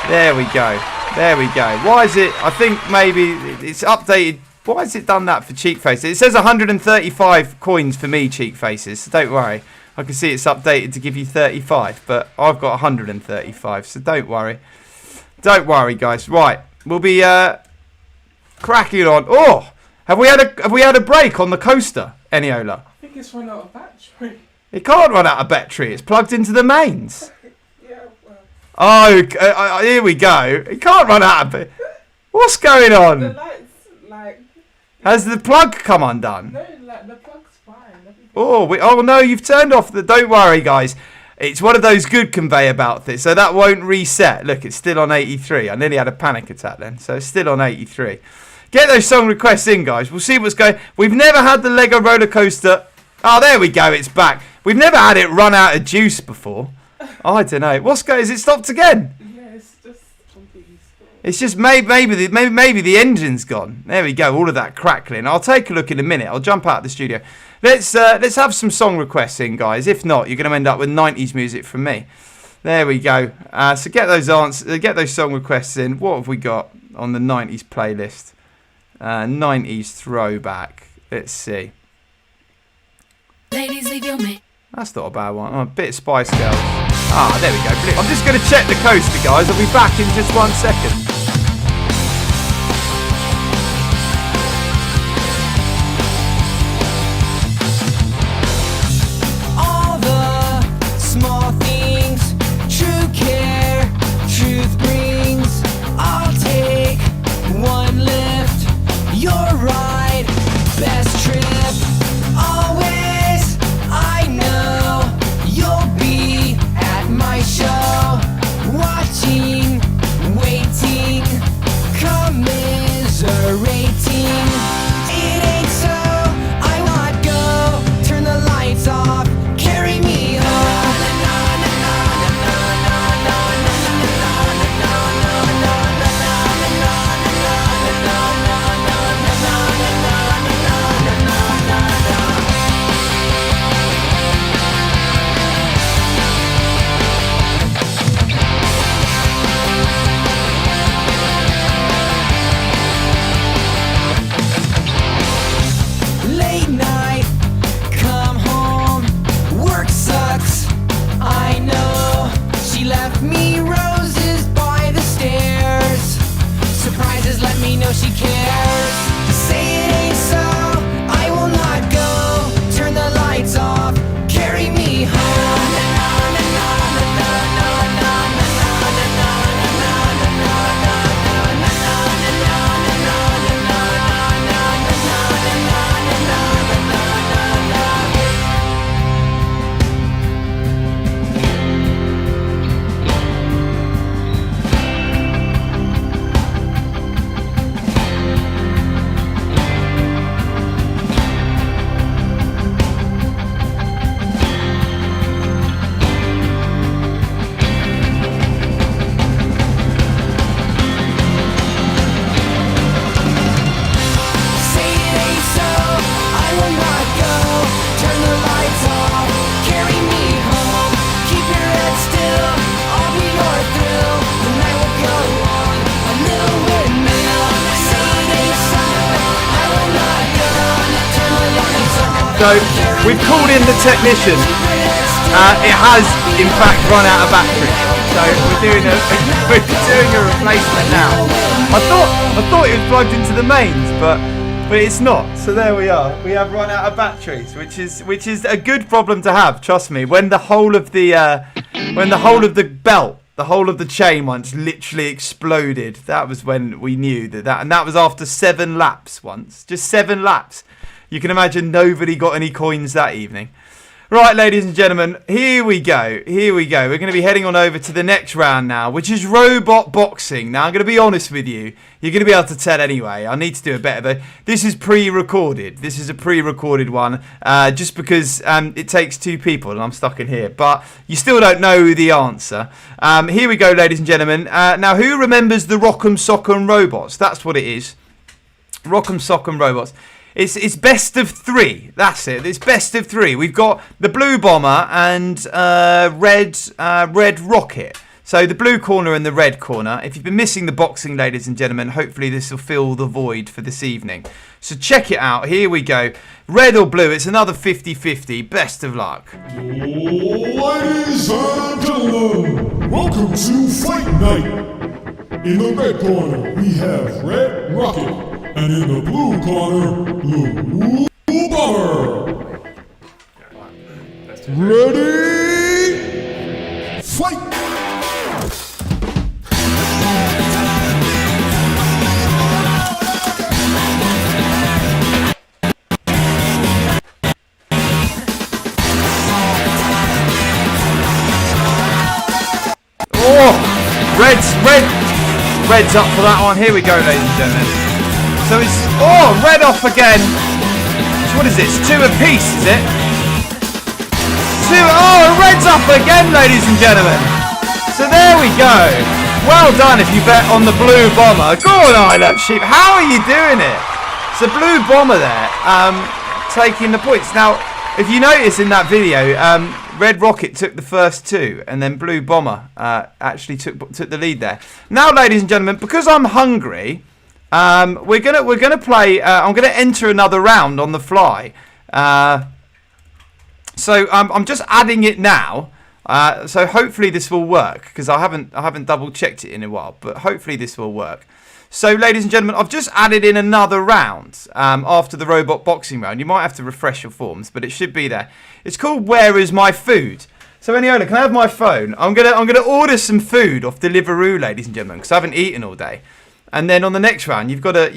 There we go. There we go. Why is it? I think maybe it's updated. Why has it done that for Cheek Faces? It says 135 coins for me, Cheek Faces. So don't worry. I can see it's updated to give you 35, but I've got 135. So don't worry. Don't worry, guys. Right, we'll be cracking on. Oh, have we had a break on the coaster, Eniola? I think it's run out of battery. It can't run out of battery. It's plugged into the mains. Yeah, well. Oh, here we go. It can't run out of... What's going on? The lights, like... Has the plug come undone? No, like, the plug's fine. Oh no, you've turned off the... Don't worry, guys. It's one of those good conveyor belt things, so that won't reset. Look, it's still on 83. I nearly had a panic attack then, so it's still on 83. Get those song requests in, guys. We'll see what's going... We've never had the Lego roller coaster... Oh, there we go. It's back. We've never had it run out of juice before. I don't know. What's going? Is it stopped again? Yeah, it's just completely stopped. It's just maybe the engine's gone. There we go. All of that crackling. I'll take a look in a minute. I'll jump out of the studio. Let's have some song requests in, guys. If not, you're going to end up with 90s music from me. There we go. So get those song requests in. What have we got on the 90s playlist? 90s throwback. Let's see. Ladies, leave your mate. That's not a bad one. Oh, a bit of Spice Girls. Ah, there we go. I'm just going to check the coaster, guys. I'll be back in just 1 second. All the small things, true care, truth brings. I'll take one lift, your ride, best trip. Always, I know you'll be at my show, watching, waiting, commiserating. It ain't so, I want go, turn the lights off, carry me home. Late night, come home, work sucks, I know. She left me roses by the stairs. Surprises let me know she cares. Say it ain't so, I will not go. Turn the lights off, carry me home. Say it ain't so, I will not go. Turn the lights off, carry me home. Keep your head still, I'll be your thrill. The night will go on, a little windmill. Say it ain't so, I will not go. Turn the lights off. So we've called in the technician. It has, in fact, run out of battery. So we're doing a replacement now. I thought it was plugged into the mains, but it's not. So there we are. We have run out of batteries, which is a good problem to have. Trust me. When the whole of the belt, the whole of the chain once literally exploded, that was when we knew and that was after 7 laps once. Just 7 laps. You can imagine nobody got any coins that evening. Right, ladies and gentlemen, here we go. Here we go. We're going to be heading on over to the next round now, which is robot boxing. Now, I'm going to be honest with you. You're going to be able to tell anyway. I need to do a better. This is pre-recorded. This is a pre-recorded one, just because it takes 2 people, and I'm stuck in here. But you still don't know the answer. Here we go, ladies and gentlemen. Now, who remembers the Rock'em Sock'em Robots? That's what it is. Rock'em Sock'em Robots. It's best of 3. That's it. It's best of 3. We've got the Blue Bomber and Red Rocket. So the blue corner and the red corner. If you've been missing the boxing, ladies and gentlemen, hopefully this will fill the void for this evening. So check it out. Here we go. Red or blue. It's another 50-50. Best of luck. Ladies and gentlemen, welcome to Fight Night. In the red corner, we have Red Rocket. And in the blue corner, Blue Bomber. Ready? Fight! Oh! Red's up for that one. Here we go, ladies and gentlemen. So it's, red off again. So what is this? 2 apiece, is it? 2, red's up again, ladies and gentlemen. So there we go. Well done if you bet on the Blue Bomber. Go on, I Love Sheep. How are you doing it? It's the Blue Bomber there, taking the points. Now, if you notice in that video, Red Rocket took the first 2, and then Blue Bomber actually took the lead there. Now, ladies and gentlemen, because I'm hungry, we're gonna play. I'm gonna enter another round on the fly. So I'm just adding it now. So hopefully this will work, because I haven't double checked it in a while, but hopefully this will work. So ladies and gentlemen, I've just added in another round after the robot boxing round. You might have to refresh your forms, but it should be there. It's called Where Is My Food? So Eniola, can I have my phone? I'm gonna order some food off Deliveroo, ladies and gentlemen, because I haven't eaten all day. And then on the next round, you've got to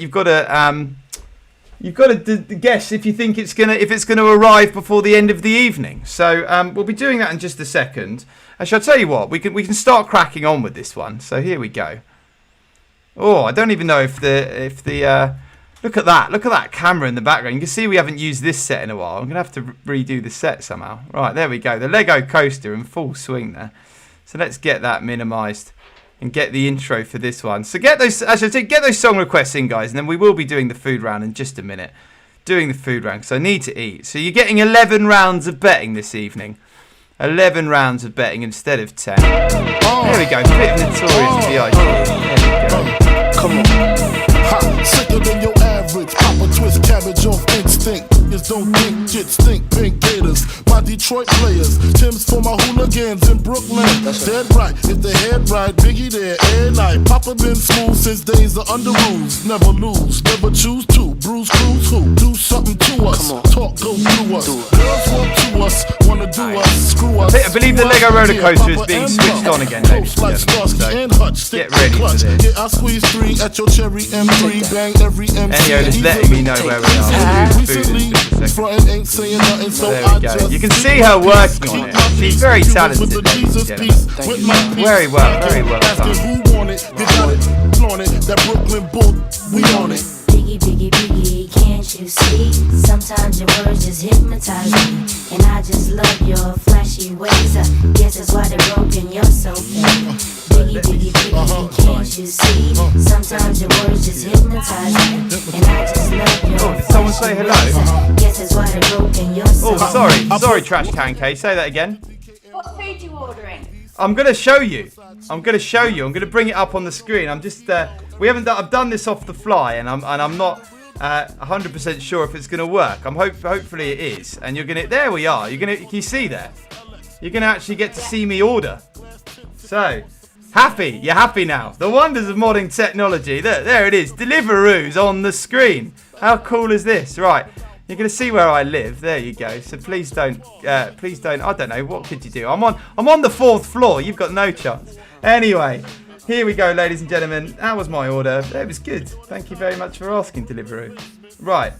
guess if you think it's gonna arrive before the end of the evening. So we'll be doing that in just a second. Actually, I'll tell you what, we can start cracking on with this one. So here we go. Oh, I don't even know if the look at that camera in the background. You can see we haven't used this set in a while. I'm gonna have to redo the set somehow. Right, there we go. The Lego coaster in full swing there. So let's get that minimised and get the intro for this one. So get those song requests in, guys, and then we will be doing the food round in just a minute. Doing the food round because I need to eat. So you're getting 11 rounds of betting this evening. 11 rounds of betting instead of 10. There we go. Bit of Notorious B.I.G. There we go. Come on. Ha, sicker than your average. Papa twist cabbage off instinct. Just don't think shit stink. Pink Gators, my Detroit players. Tim's for my hooligans in Brooklyn. Dead right, if the head right, Biggie there, air night. Papa been smooth since days of under rules. Never lose, never choose to. Bruise, cruise, who? Do something to us. Talk, go through us. Girls want to us, wanna do us, screw us. I believe the Lego roller coaster is being switched on again, ladies and gentlemen. So get ready for this. Yeah, I squeeze 3 at your cherry M3. Bang every MC. Anyola's letting me know where we are. Food Ain't saying nothing, so there we go. You can see her working on it. She's very talented, ladies and gentlemen. Very well done. Who want it? You got it, flaunt it. That Brooklyn bull, we on it. Biggie, biggie, biggie, can't you see? Sometimes your words just hypnotize me, and I just love your flashy ways. Guess that's why they're broken, you're so fake. Biggie, biggie, biggie, can't you see? Sometimes your words just hypnotize me, and I just love your did someone say hello? Guess that's why they're broken, you're so Sorry, Trash Can K. Say that again. What food you ordering? I'm gonna show you. I'm gonna bring it up on the screen. I'm just I've done this off the fly, and I'm not 100% sure if it's gonna work. Hopefully it is. And there we are. Can you see there? You're gonna actually get to see me order. So, happy. You're happy now. The wonders of modern technology. Look, there it is. Deliveroo's on the screen. How cool is this? Right. You're going to see where I live. There you go. So please don't. I don't know. What could you do? I'm on the 4th floor. You've got no chance. Anyway, here we go, ladies and gentlemen. That was my order. It was good. Thank you very much for asking, Deliveroo. Right.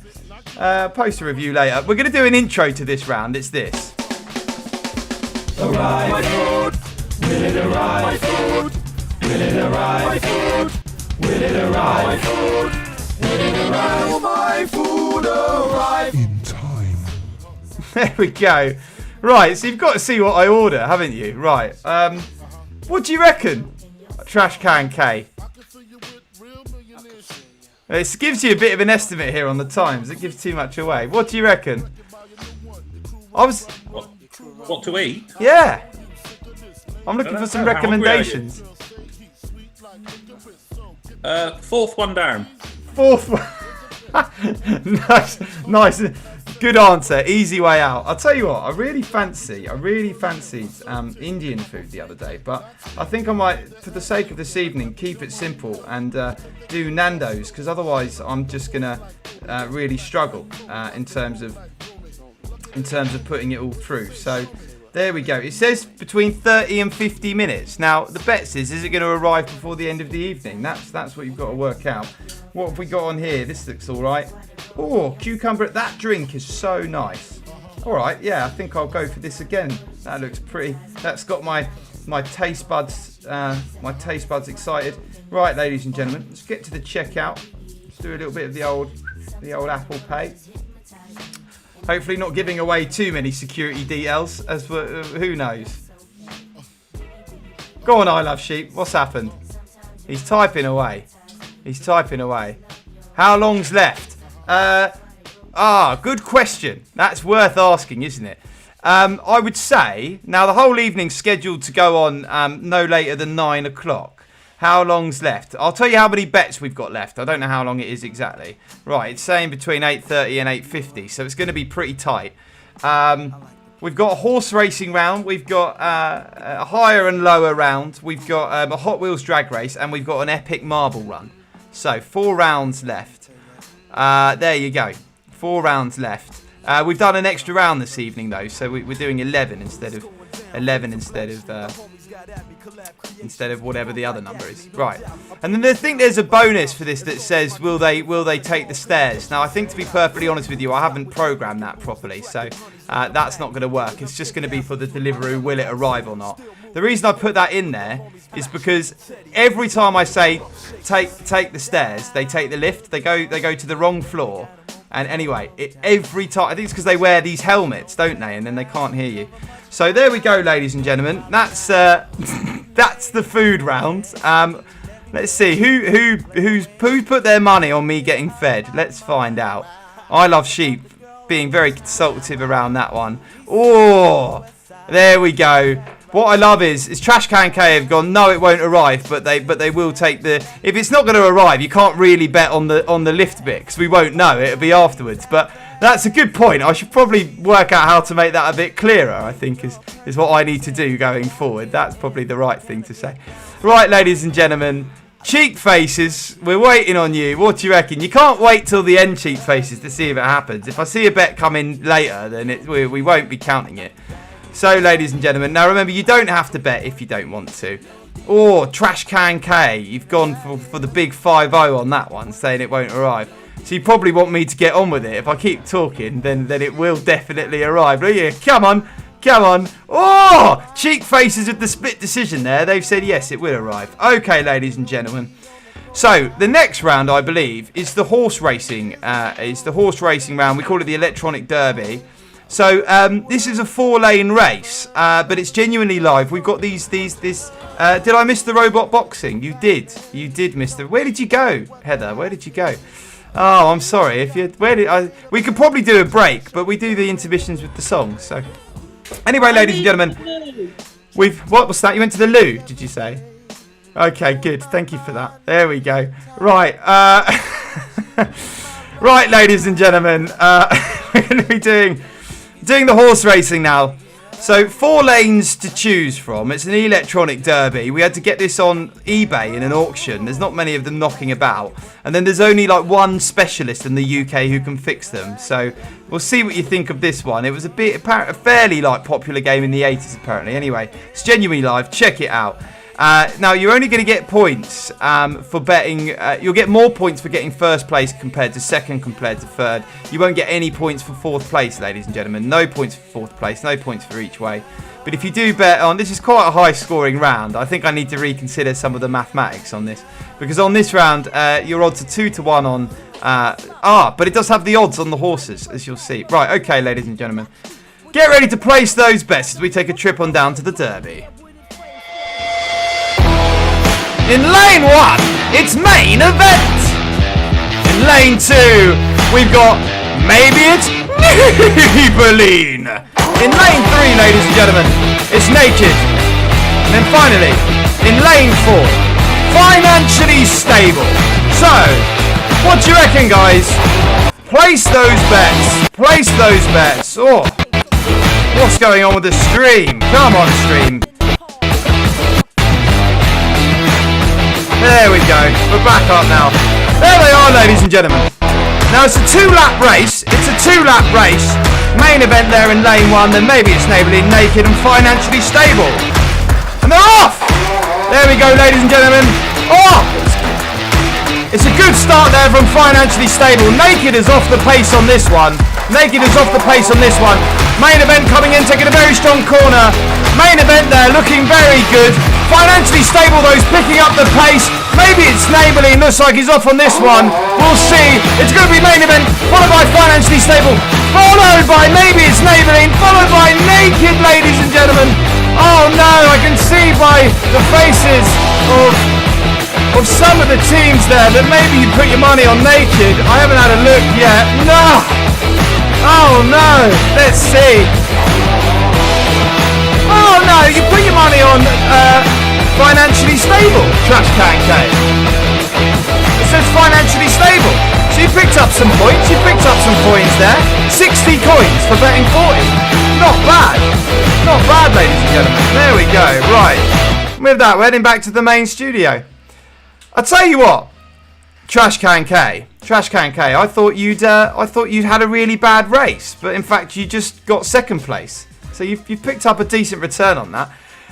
Post a review later. We're going to do an intro to this round. It's this. Arrive food. Will it arrive food? Will it arrive food? Will it arrive food? Will it arrive? Will my food arrive in time? There we go. Right, so you've got to see what I order, haven't you? Right. What do you reckon? Trash Can K. It gives you a bit of an estimate here on the times. It gives too much away. What do you reckon? What to eat? Yeah. I'm looking for some recommendations. 4th one down. 4th one. Nice. Good answer. Easy way out. I'll tell you what. I really fancied Indian food the other day, but I think I might, for the sake of this evening, keep it simple and do Nando's, because otherwise I'm just gonna really struggle in terms of putting it all through. So there we go. It says between 30 and 50 minutes. Now the bets is it going to arrive before the end of the evening? That's what you've got to work out. What have we got on here? This looks all right. Oh, cucumber. That drink is so nice. All right, yeah, I think I'll go for this again. That looks pretty. That's got my taste buds excited. Right, ladies and gentlemen, let's get to the checkout. Let's do a little bit of the old Apple Pay. Hopefully not giving away too many security details, as for, who knows. Go on, I Love Sheep. What's happened? He's typing away. How long's left? Good question. That's worth asking, isn't it? I would say, now the whole evening's scheduled to go on no later than 9 o'clock. How long's left? I'll tell you how many bets we've got left. I don't know how long it is exactly. Right, it's saying between 8:30 and 8:50, so it's going to be pretty tight. We've got a horse racing round. We've got a higher and lower round. We've got a Hot Wheels drag race, and we've got an epic marble run. So 4 rounds left. There you go. 4 rounds left. We've done an extra round this evening though, so we're doing 11 instead of whatever the other number is. Right. And then I think there's a bonus for this that says will they take the stairs. Now I think, to be perfectly honest with you, I haven't programmed that properly, so that's not going to work. It's just going to be for the Deliveroo, will it arrive or not. The reason I put that in there is because every time I say take the stairs, they take the lift. They go to the wrong floor. And anyway, every time, I think it's because they wear these helmets, don't they? And then they can't hear you. So there we go, ladies and gentlemen. That's that's the food round. Let's see who put their money on me getting fed. Let's find out. I Love Sheep being very consultative around that one. Oh, there we go. What I love is Trash Can K have gone, no, it won't arrive, but they will take the. If it's not going to arrive, you can't really bet on the lift bit, because we won't know. It'll be afterwards. But that's a good point. I should probably work out how to make that a bit clearer, I think is what I need to do going forward. That's probably the right thing to say. Right, ladies and gentlemen, Cheek Faces, we're waiting on you. What do you reckon? You can't wait till the end, Cheek Faces, to see if it happens. If I see a bet come in later, then we won't be counting it. So, ladies and gentlemen, now remember, you don't have to bet if you don't want to. Or Trash Can K, you've gone for the big 5-0 on that one, saying it won't arrive. So you probably want me to get on with it. If I keep talking, then it will definitely arrive. But yeah, come on. Oh, Cheek Faces with the split decision there. They've said yes, it will arrive. Okay, ladies and gentlemen. So the next round, I believe, is the horse racing. Round. We call it the Electronic Derby. So this is a 4-lane race, but it's genuinely live. We've got this. Did I miss the robot boxing? You did miss the. Where did you go, Heather? Where did you go? Oh, I'm sorry. We could probably do a break, but we do the intermissions with the songs. So anyway, ladies and gentlemen, what was that? You went to the loo, did you say? Okay, good. Thank you for that. There we go. Right. Right, ladies and gentlemen, we're going to be doing the horse racing now. So 4 lanes to choose from. It's an electronic derby. We had to get this on eBay in an auction. There's not many of them knocking about. And then there's only like one specialist in the UK who can fix them. So we'll see what you think of this one. It was a fairly like popular game in the 80s apparently. Anyway, it's genuinely live. Check it out. Now, you're only going to get points for betting. You'll get more points for getting first place compared to second, compared to third. You won't get any points for fourth place, ladies and gentlemen. No points for fourth place, no points for each way. But if you do bet on, this is quite a high scoring round. I think I need to reconsider some of the mathematics on this. Because on this round, your odds are 2 to 1 on... but it does have the odds on the horses, as you'll see. Right, okay, ladies and gentlemen. Get ready to place those bets as we take a trip on down to the Derby. In lane 1, it's main event. In lane 2, we've got Maybe It's Maybelline. In lane 3, ladies and gentlemen, it's Naked. And then finally, in lane 4, Financially Stable. So, what do you reckon, guys? Place those bets. Place those bets. Oh, what's going on with the stream? Come on, stream. There we go. We're back up now. There they are, ladies and gentlemen. Now it's a 2-lap race. It's a 2-lap race. Main event there in lane 1. Then Maybe It's Maybelline, Naked and Financially Stable. And they're off! There we go, ladies and gentlemen. Oh! It's a good start there from Financially Stable. Naked is off the pace on this one. Naked is off the pace on this one. Main event coming in, taking a very strong corner. Main event there, looking very good. Financially Stable, though, is picking up the pace. Maybe It's Maybelline, looks like he's off on this one. We'll see. It's going to be main event, followed by Financially Stable, followed by Maybe It's Maybelline, followed by Naked, ladies and gentlemen. Oh no, I can see by the faces of some of the teams there that maybe you put your money on Naked. I haven't had a look yet. No! Oh no! Let's see. Oh no, you put your money on Financially Stable, Trash Can K. It says Financially Stable. So you picked up some points, you picked up some coins there. 60 coins for betting 40. Not bad. Not bad, ladies and gentlemen. There we go. Right. With that, we're heading back to the main studio. I'll tell you what, Trash Can K, I thought you'd had a really bad race, but in fact you just got second place. So you've picked up a decent return on that.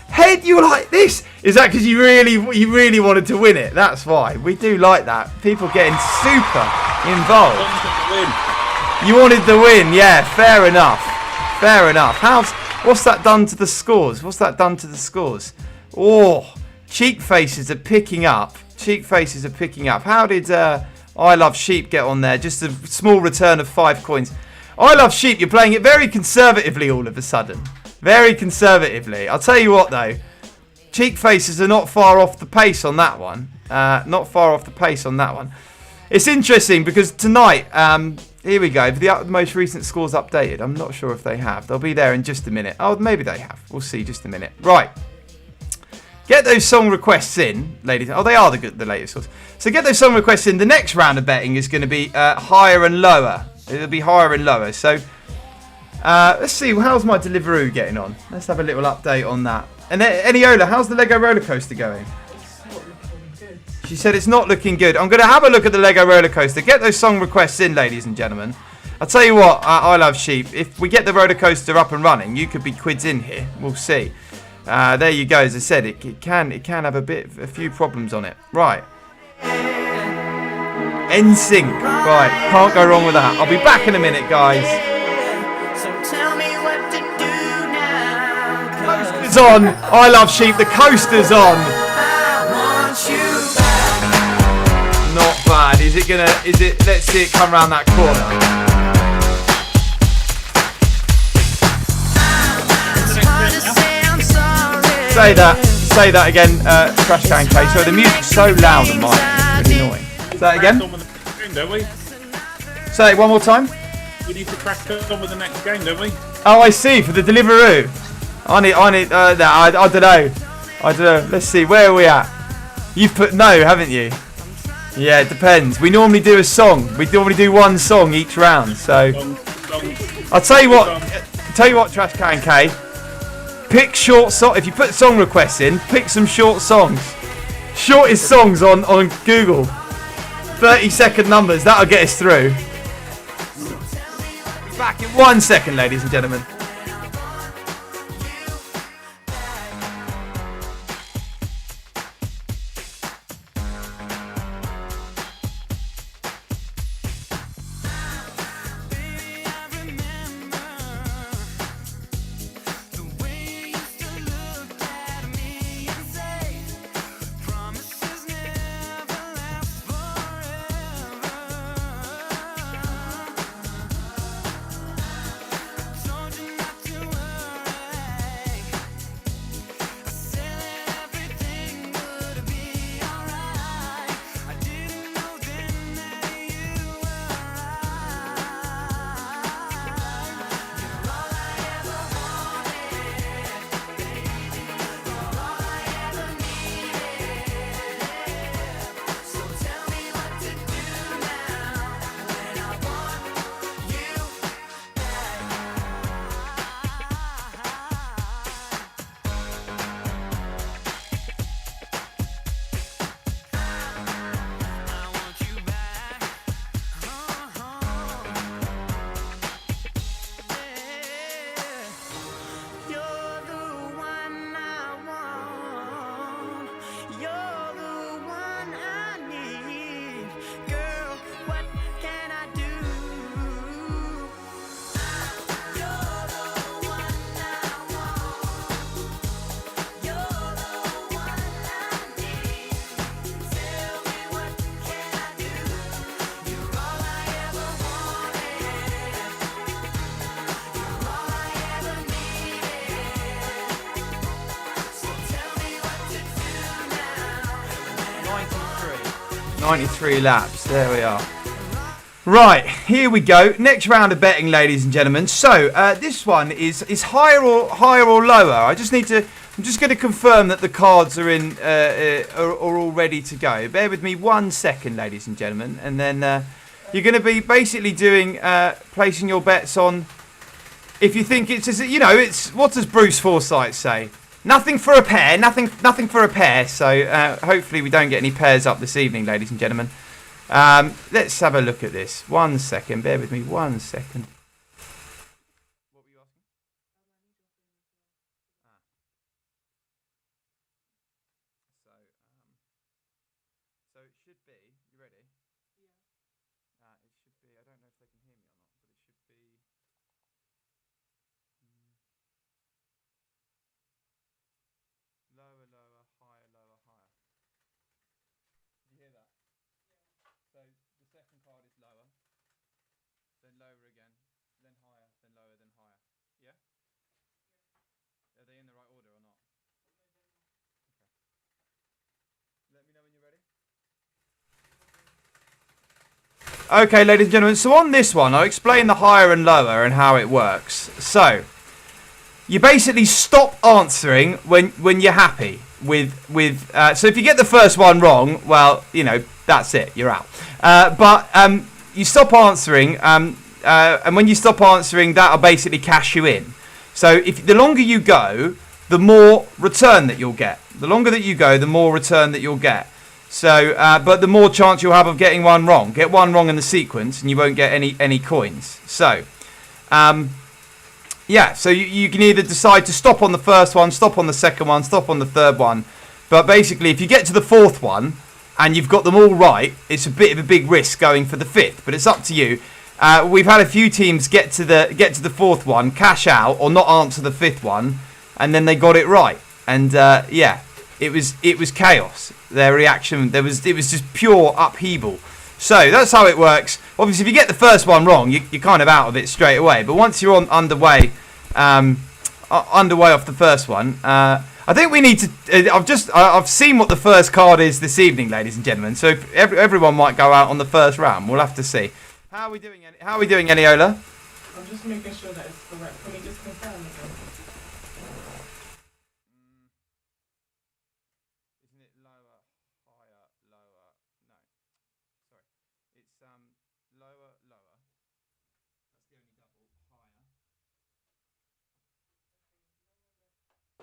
Head, you were like this. Is that because you really wanted to win it? That's why. We do like that. People getting super involved. You wanted the win, yeah. Fair enough. Fair enough. What's that done to the scores? What's that done to the scores? Oh, cheek faces are picking up. Cheek faces are picking up. How did I Love Sheep get on there? Just a small return of 5 coins. I Love Sheep, you're playing it very conservatively all of a sudden. Very conservatively. I'll tell you what though. Cheek faces are not far off the pace on that one. Not far off the pace on that one. It's interesting because tonight, here we go. The most recent scores updated. I'm not sure if they have. They'll be there in just a minute. Oh, maybe they have. We'll see just a minute. Right. Get those song requests in, ladies. Oh, they are the latest scores. So get those song requests in. The next round of betting is going to be higher and lower. It'll be higher and lower. So let's see. How's my Deliveroo getting on? Let's have a little update on that. And Eniola, how's the Lego roller coaster going? She said it's not looking good. I'm going to have a look at the Lego roller coaster. Get those song requests in, ladies and gentlemen. I'll tell you what, I Love Sheep. If we get the roller coaster up and running, you could be quids in here. We'll see. There you go. As I said, it can have a few problems on it. Right. NSYNC. Right. Can't go wrong with that. I'll be back in a minute, guys. So tell me what to do now. Coaster's on. I Love Sheep. The coaster's on. I want you back. Not bad. Is it? Let's see it come around that corner. Say that again, Trash Can K. So the music's so loud and mine, it's really annoying. Say that again. Don't we? Say it one more time. We need to crack on with the next game, don't we? Oh, I see. For the Deliveroo. I don't know. Let's see. Where are we at? You've put no, haven't you? Yeah, it depends. We normally do a song. We normally do one song each round. So I'll tell you what. Trash Can K. Pick short song. If you put song requests in, pick some short songs. Shortest songs on Google. 30-second numbers. That'll get us through. Be back in 1 second, ladies and gentlemen. .93 laps. There we are. Right, here we go. Next round of betting, ladies and gentlemen. So this one is higher or lower. I'm just going to confirm that the cards are in are all ready to go. Bear with me 1 second, ladies and gentlemen, and then you're going to be basically doing placing your bets on. If you think it's what does Bruce Forsyth say? Nothing for a pair. Nothing for a pair. So hopefully we don't get any pairs up this evening, ladies and gentlemen. Let's have a look at this. 1 second. Bear with me 1 second. What were you asking? So it should be. You ready? Yeah. It should be. I don't know if they can hear me or not, but it should be. Lower, lower, higher, lower, higher. Did you hear that? So the second card is lower, then lower again, then higher, then lower, then higher. Yeah? Are they in the right order or not? Okay. Let me know when you're ready. Okay, ladies and gentlemen, so on this one, I'll explain the higher and lower and how it works. So, you basically stop answering when you're happy with so if you get the first one wrong, well, that's it, you're out. But you stop answering, and when you stop answering, that'll basically cash you in. So if the longer you go, the more return that you'll get. The longer that you go, the more return that you'll get. So, but the more chance you'll have of getting one wrong. Get one wrong in the sequence, and you won't get any coins. So, yeah, so you can either decide to stop on the first one, stop on the second one, stop on the third one. But basically, if you get to the fourth one and you've got them all right, it's a bit of a big risk going for the fifth. But it's up to you. We've had a few teams get to the fourth one, cash out, or not answer the fifth one, and then they got it right. And yeah, it was chaos. Their reaction, it was just pure upheaval. So that's how it works. Obviously, if you get the first one wrong, you're kind of out of it straight away. But once you're underway off the first one, I think we need to. I've seen what the first card is this evening, ladies and gentlemen. So if everyone might go out on the first round. We'll have to see. How are we doing, Eniola? I'm just making sure that it's correct. Can we just confirm it? Isn't it lower, higher, lower? No. Sorry. It's lower, lower. That's the only double. Higher.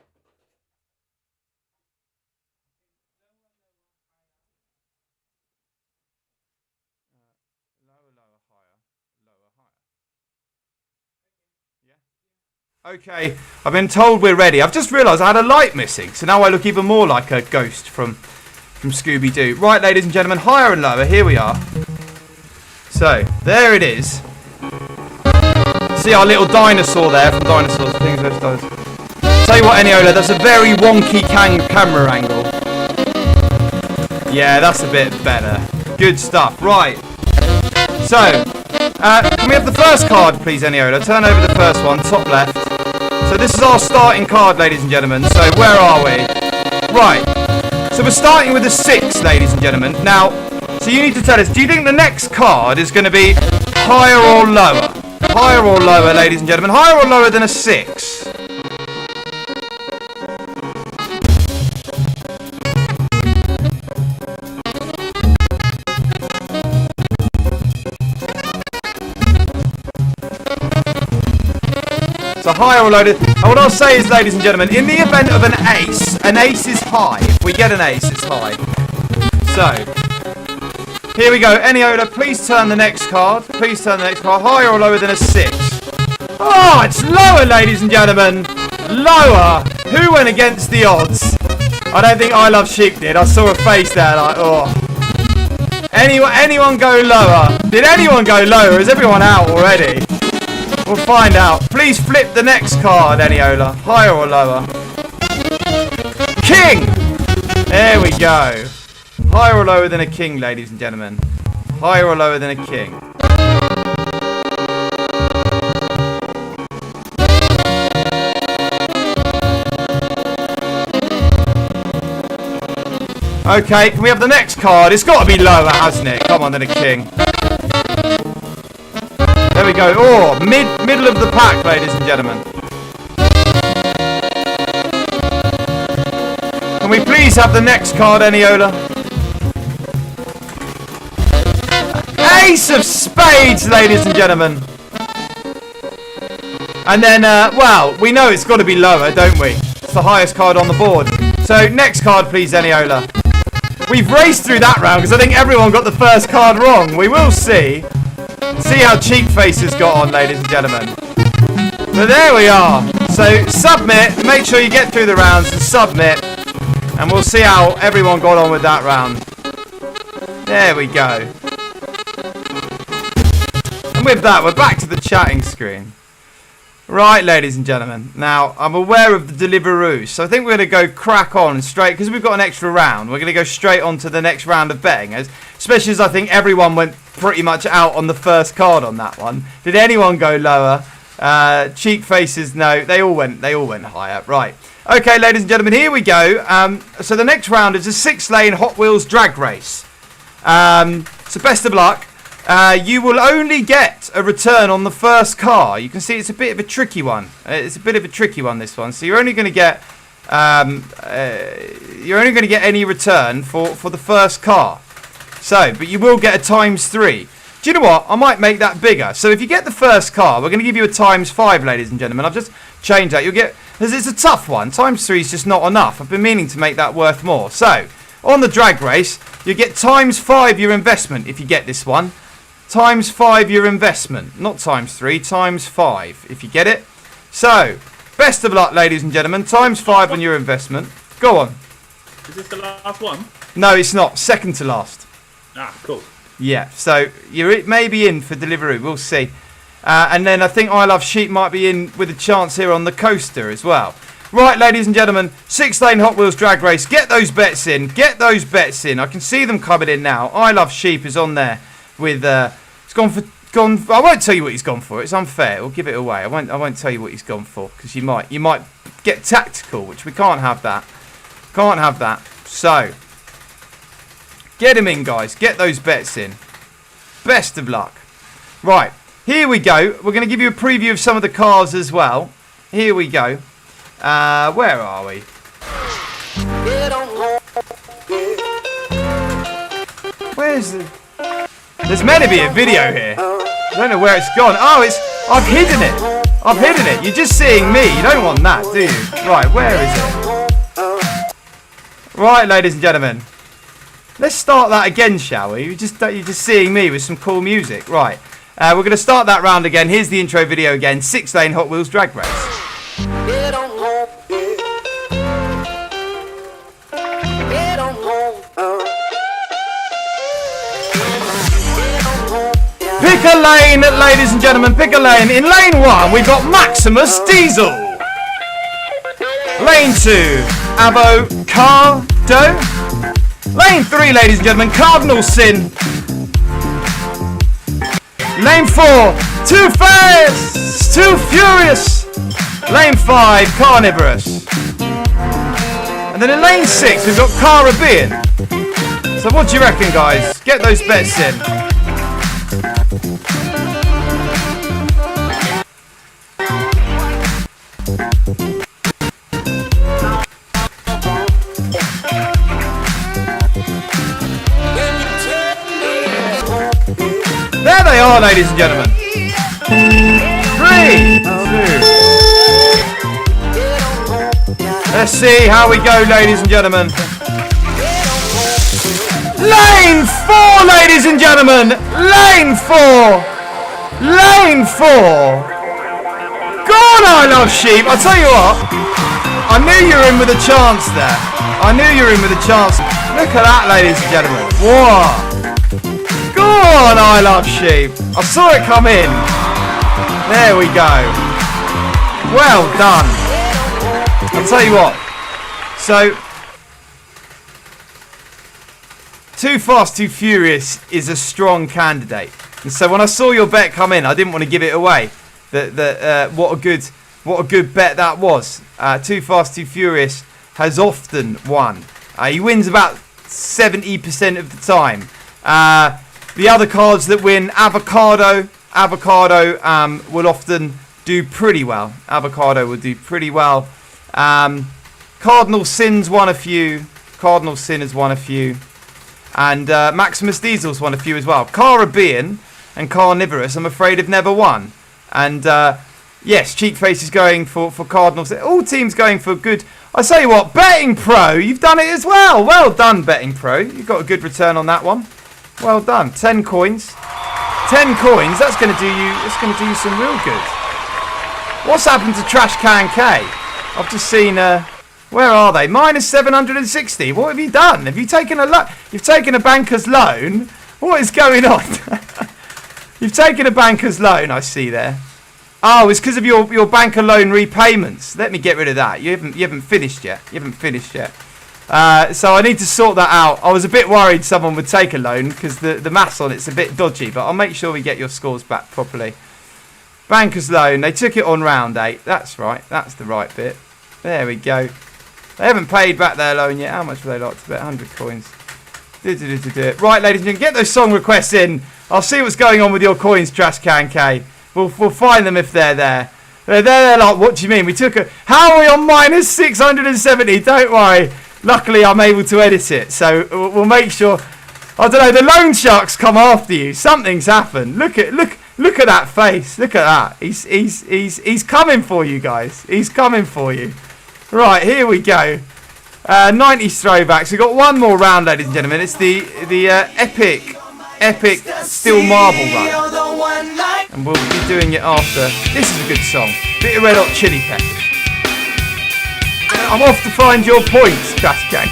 Okay, I've been told we're ready. I've just realised I had a light missing, so now I look even more like a ghost from Scooby-Doo. Right, ladies and gentlemen, higher and lower, here we are. So, there it is. See our little dinosaur there from Dinosaurs. Things vs. Dinosaurs. Tell you what, Eniola, that's a very wonky camera angle. Yeah, that's a bit better. Good stuff. Right. So, can we have the first card, please, Eniola? Turn over the first one, top left. So this is our starting card, ladies and gentlemen. So where are we? Right. So we're starting with a 6, ladies and gentlemen. Now, so you need to tell us, do you think the next card is going to be higher or lower? Higher or lower, ladies and gentlemen? Higher or lower than a 6? So higher or lower. And what I'll say is, ladies and gentlemen, in the event of an ace is high. If we get an ace, it's high. So, here we go. Eniola, please turn the next card. Please turn the next card. Higher or lower than a 6? Oh, it's lower, ladies and gentlemen. Lower. Who went against the odds? I don't think I Love Sheep did. I saw a face there like, oh. Anyone go lower? Did anyone go lower? Is everyone out already? We'll find out. Please flip the next card, Eniola. Higher or lower? King! There we go. Higher or lower than a king, ladies and gentlemen? Higher or lower than a king? Okay, can we have the next card? It's got to be lower, hasn't it? Come on, than a king. There we go. Oh, middle of the pack, ladies and gentlemen. Can we please have the next card, Eniola? Ace of Spades, ladies and gentlemen. And then, well, we know it's got to be lower, don't we? It's the highest card on the board. So, next card, please, Eniola. We've raced through that round because I think everyone got the first card wrong. We will see. See how Cheek Face has got on, ladies and gentlemen. But there we are. So, submit. Make sure you get through the rounds and submit. And we'll see how everyone got on with that round. There we go. And with that, we're back to the chatting screen. Right, ladies and gentlemen. Now, I'm aware of the Deliveroo, so I think we're going to go crack on straight, because we've got an extra round. We're going to go straight on to the next round of betting, especially as I think everyone went pretty much out on the first card on that one. Did anyone go lower? Cheek Faces, no. They all went higher. Right. Okay, ladies and gentlemen, here we go. So the next round is a 6-lane Hot Wheels drag race. So best of luck. You will only get a return on the first car. You can see it's a bit of a tricky one. It's a bit of a tricky one, this one. So you're only going to get any return for the first car. So, but you will get a ×3. Do you know what? I might make that bigger. So if you get the first car, we're going to give you a ×5, ladies and gentlemen. I've just changed that. You'll get, because it's a tough one. ×3 is just not enough. I've been meaning to make that worth more. So on the drag race, you get ×5 your investment if you get this one. ×5 your investment, not ×3, ×5 if you get it. So, best of luck, ladies and gentlemen. ×5 on your investment. Go on. Is this the last one? No, it's not. Second to last. Ah, cool. Yeah, so you're maybe in for Deliveroo. We'll see. And then I think I Love Sheep might be in with a chance here on the coaster as well. Right, ladies and gentlemen, 6-lane Hot Wheels drag race. Get those bets in. Get those bets in. I can see them coming in now. I Love Sheep is on there with... It's gone. I won't tell you what he's gone for. It's unfair. We'll give it away. I won't tell you what he's gone for because you might get tactical, which we can't have that. Can't have that. So get him in, guys. Get those bets in. Best of luck. Right, here we go. We're going to give you a preview of some of the cars as well. Here we go. Where are we? Where's the... There's meant to be a video here. I don't know where it's gone. Oh, I've hidden it. I've hidden it. You're just seeing me. You don't want that, do you? Right, where is it? Right, ladies and gentlemen. Let's start that again, shall we? You're just seeing me with some cool music. Right. We're going to start that round again. Here's the intro video again. 6-lane Hot Wheels drag race. Get on home, get on home. Pick a lane, ladies and gentlemen, pick a lane. In lane 1, we've got Maximus Diesel. Lane 2, Avocado. Lane 3, ladies and gentlemen, Cardinal Sin. Lane 4, Too Fast, Too Furious. Lane 5, Carnivorous. And then in lane 6, we've got Caribbean. So what do you reckon, guys? Get those bets in. There they are, ladies and gentlemen. 3, 2. Let's see how we go, ladies and gentlemen. Lane 4, ladies and gentlemen. Lane 4. Lane 4. Go on, I Love Sheep. I'll tell you what. I knew you were in with a chance there. I knew you were in with a chance. Look at that, ladies and gentlemen. Whoa. Go on, I Love Sheep. I saw it come in. There we go. Well done. I'll tell you what. So, Too Fast, Too Furious is a strong candidate. And so when I saw your bet come in, I didn't want to give it away. What a good bet that was. Too Fast, Too Furious has often won. He wins about 70% of the time. The other cards that win, Avocado will often do pretty well. Avocado will do pretty well. Cardinal Sin's won a few. Cardinal Sin has won a few. And Maximus Diesel's won a few as well. Caribbean and Carnivorous, I'm afraid, have never won. And yes, Cheekface is going for Cardinal Sin. All teams going for good. I say what, Betting Pro, you've done it as well. Well done, Betting Pro. You've got a good return on that one. Well done. 10 coins. 10 coins. That's going to do you. It's going to do you some real good. What's happened to Trash Can K? I've just seen. Where are they? Minus 760. What have you done? Have you taken a loan? You've taken a banker's loan. What is going on? You've taken a banker's loan. I see there. Oh, it's because of your banker loan repayments. Let me get rid of that. You haven't finished yet. You haven't finished yet. So I need to sort that out. I was a bit worried someone would take a loan because the maths on it's a bit dodgy, but I'll make sure we get your scores back properly. Banker's loan, they took it on round 8. That's right, that's the right bit. There we go. They haven't paid back their loan yet. How much would they like to bet? 100 coins. Right, ladies and gentlemen, get those song requests in. I'll see what's going on with your coins, Trash Can K. We'll find them if they're there. They're like, what do you mean? We took a... How are we on minus 670? Don't worry. Luckily, I'm able to edit it, so we'll make sure. I don't know. The loan sharks come after you. Something's happened. Look at that face. Look at that. He's coming for you guys. He's coming for you. Right, here we go. 90s throwbacks. We've got one more round, ladies and gentlemen. It's the epic Steel Marble run, and we'll be doing it after. This is a good song. Bit of Red Hot Chili Peppers. I'm off to find your points, Trash Can.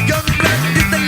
Young blood is the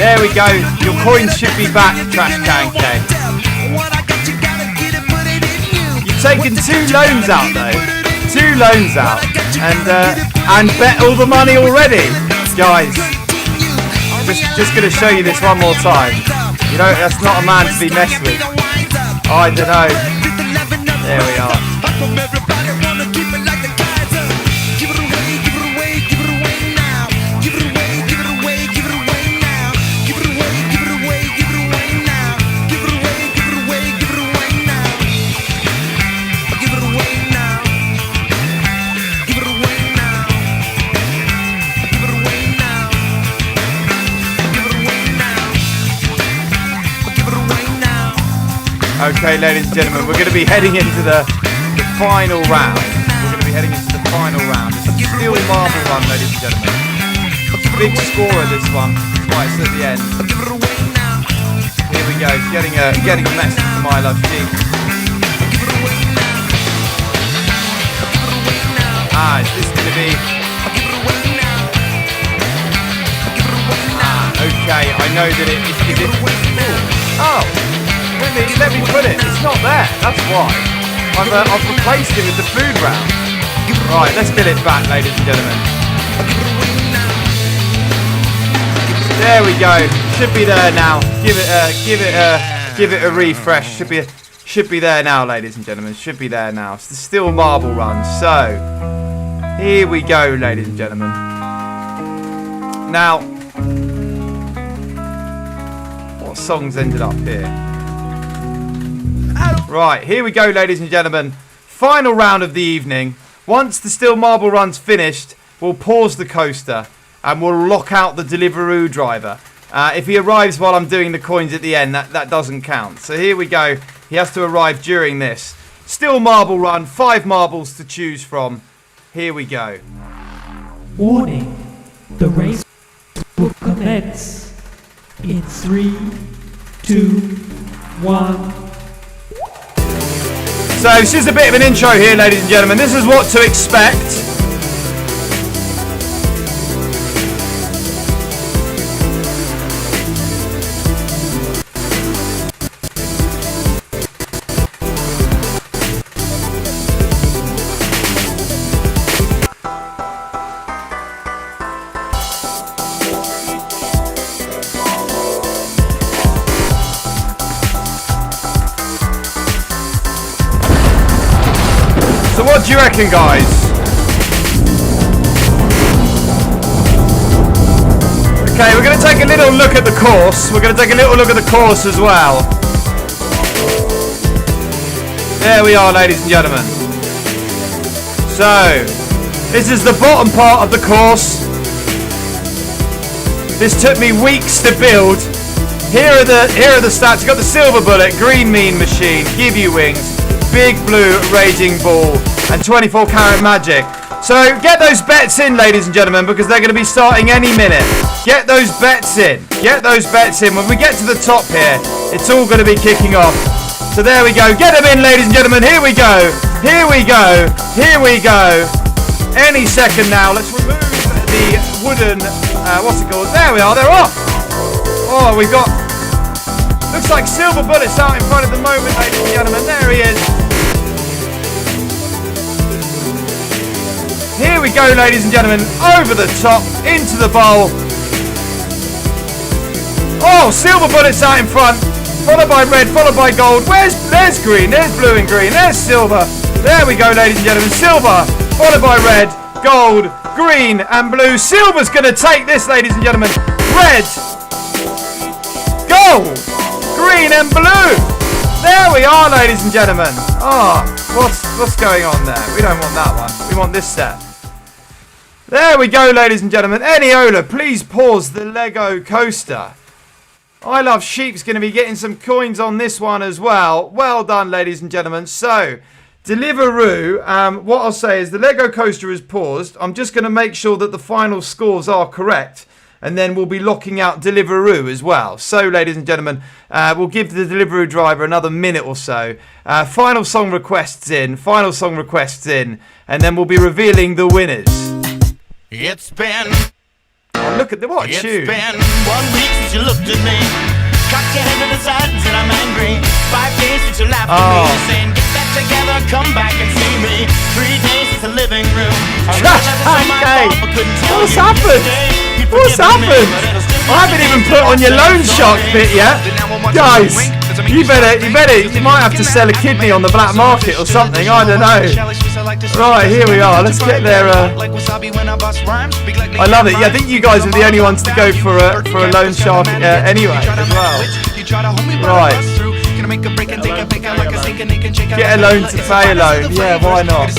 There we go. Your coins should be back, Trash Can King. You've taken 2 loans out though. 2 loans out, and bet all the money already, guys. Just gonna show you this one more time. You know, that's not a man to be messed with. I don't know. There we are. Okay, ladies and gentlemen, we're going to be heading into the final round. We're going to be heading into the final round. It's a steel marble run, ladies and gentlemen. Big scorer, this one. Right, it's at the end. Here we go. Getting a message from I Love Sheep. Is this going to be... okay, I know that it is... Oh! Let me put it. It's not there. That's why. I've replaced it with the food round. Right, let's get it back, ladies and gentlemen. There we go. Should be there now. Give it a refresh. Should be there now, ladies and gentlemen. Should be there now. It's the steel marble run. So here we go, ladies and gentlemen. Now, what songs ended up here? Right, here we go, ladies and gentlemen. Final round of the evening. Once the steel marble run's finished, we'll pause the coaster and we'll lock out the Deliveroo driver. If he arrives while I'm doing the coins at the end, that doesn't count. So here we go. He has to arrive during this. Steel marble run, 5 marbles to choose from. Here we go. Warning, the race will commence in 3, 2, 1. So this is a bit of an intro here, ladies and gentlemen. This is what to expect. So what do you reckon, guys? Okay, we're going to take a little look at the course. We're going to take a little look at the course as well. There we are, ladies and gentlemen. So, this is the bottom part of the course. This took me weeks to build. Here are the stats. You've got the Silver Bullet, Green Mean Machine, Give You Wings, Big Blue Raging Ball, and 24 Karat Magic. So get those bets in, ladies and gentlemen, because they're going to be starting any minute. Get those bets in. Get those bets in. When we get to the top here, it's all going to be kicking off. So there we go. Get them in, ladies and gentlemen. Here we go. Here we go. Here we go. Any second now. Let's remove the wooden, what's it called? There we are. They're off. Oh, we've got, looks like Silver Bullet's out in front at the moment, ladies and gentlemen. There he is. Here we go, ladies and gentlemen, over the top, into the bowl. Oh, Silver Bullet's out in front, followed by red, followed by gold. There's green, there's blue and green, there's silver. There we go, ladies and gentlemen, silver, followed by red, gold, green and blue. Silver's going to take this, ladies and gentlemen. Red, gold, green and blue. There we are, ladies and gentlemen. What's going on there? We don't want that one. We want this set. There we go, ladies and gentlemen. Eniola, please pause the Lego coaster. I Love Sheep's going to be getting some coins on this one as well. Well done, ladies and gentlemen. So, Deliveroo, what I'll say is the Lego coaster is paused. I'm just going to make sure that the final scores are correct. And then we'll be locking out Deliveroo as well. So, ladies and gentlemen, we'll give the Deliveroo driver another minute or so. Final song requests in. And then we'll be revealing the winners. It's been Oh, look at what a tune. It's been 1 week since you looked at me. Cocked your head to the side and said I'm angry. 5 days since you laughed at me, saying get that together, come back and see me. 3 days since the living room. What's happened? What's happened? I haven't even put on your loan shark bit yet. Guys, you might have to sell a kidney on the black market or something, I don't know. Right, here we are, let's get there. I love it. Yeah, I think you guys are the only ones to go for a loan shark anyway as well. Right. Get a loan to pay a loan. Yeah, why not?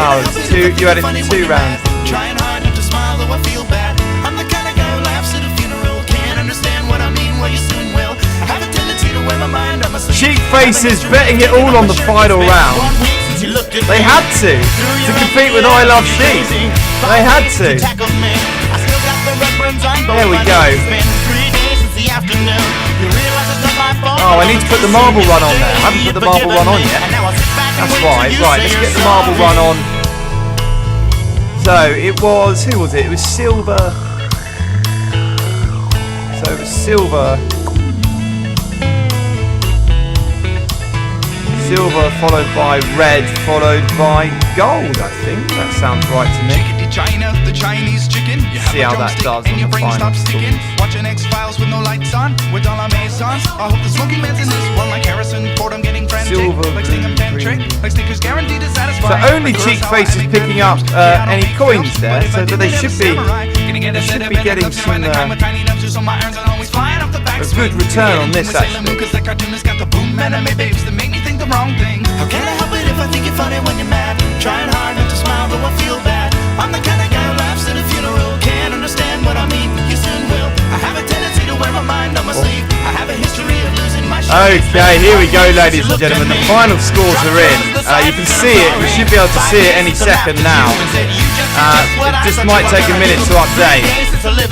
Oh, it's two. You had it for 2 rounds. Trying hard not to smile, though I feel bad. I'm the kind of guy who laughs at a funeral. Can't understand what I mean, well you soon will. I have a tendency to wear my mind on my sleeve. Cheap Faces betting it all on the final round. They had to compete with I Love Sheep. They had to. There we go. Oh, I need to put the marble run on there. I haven't put the marble run on yet. That's why. Right, let's get the marble run on. So it was, who was it? It was Silver. So it was Silver. Silver followed by red, followed by gold, I think. That sounds right to me. See how that does on the final scores. Watching X-Files with no lights on, with all our Masons. I hope the smoking man's in this one like Harrison Ford. I'm getting frantic, Silver, like Stingham Tantric, like Snickers guaranteed to satisfy. So only Cheek Face is picking up any coins there, so that they should be getting some a good return on this actually. How can I help it if I think you're funny when you're mad? Trying hard not to smile, though I feel bad. I'm the kind of guy who laughs at a funeral. Can't understand what I mean, you soon will. I have a tendency to wear my mind on my sleeve. I have a history of losing my shit. Okay, here we go, ladies and gentlemen. The final scores are in. You can see it. You should be able to see it any second now. It just might take a minute to update.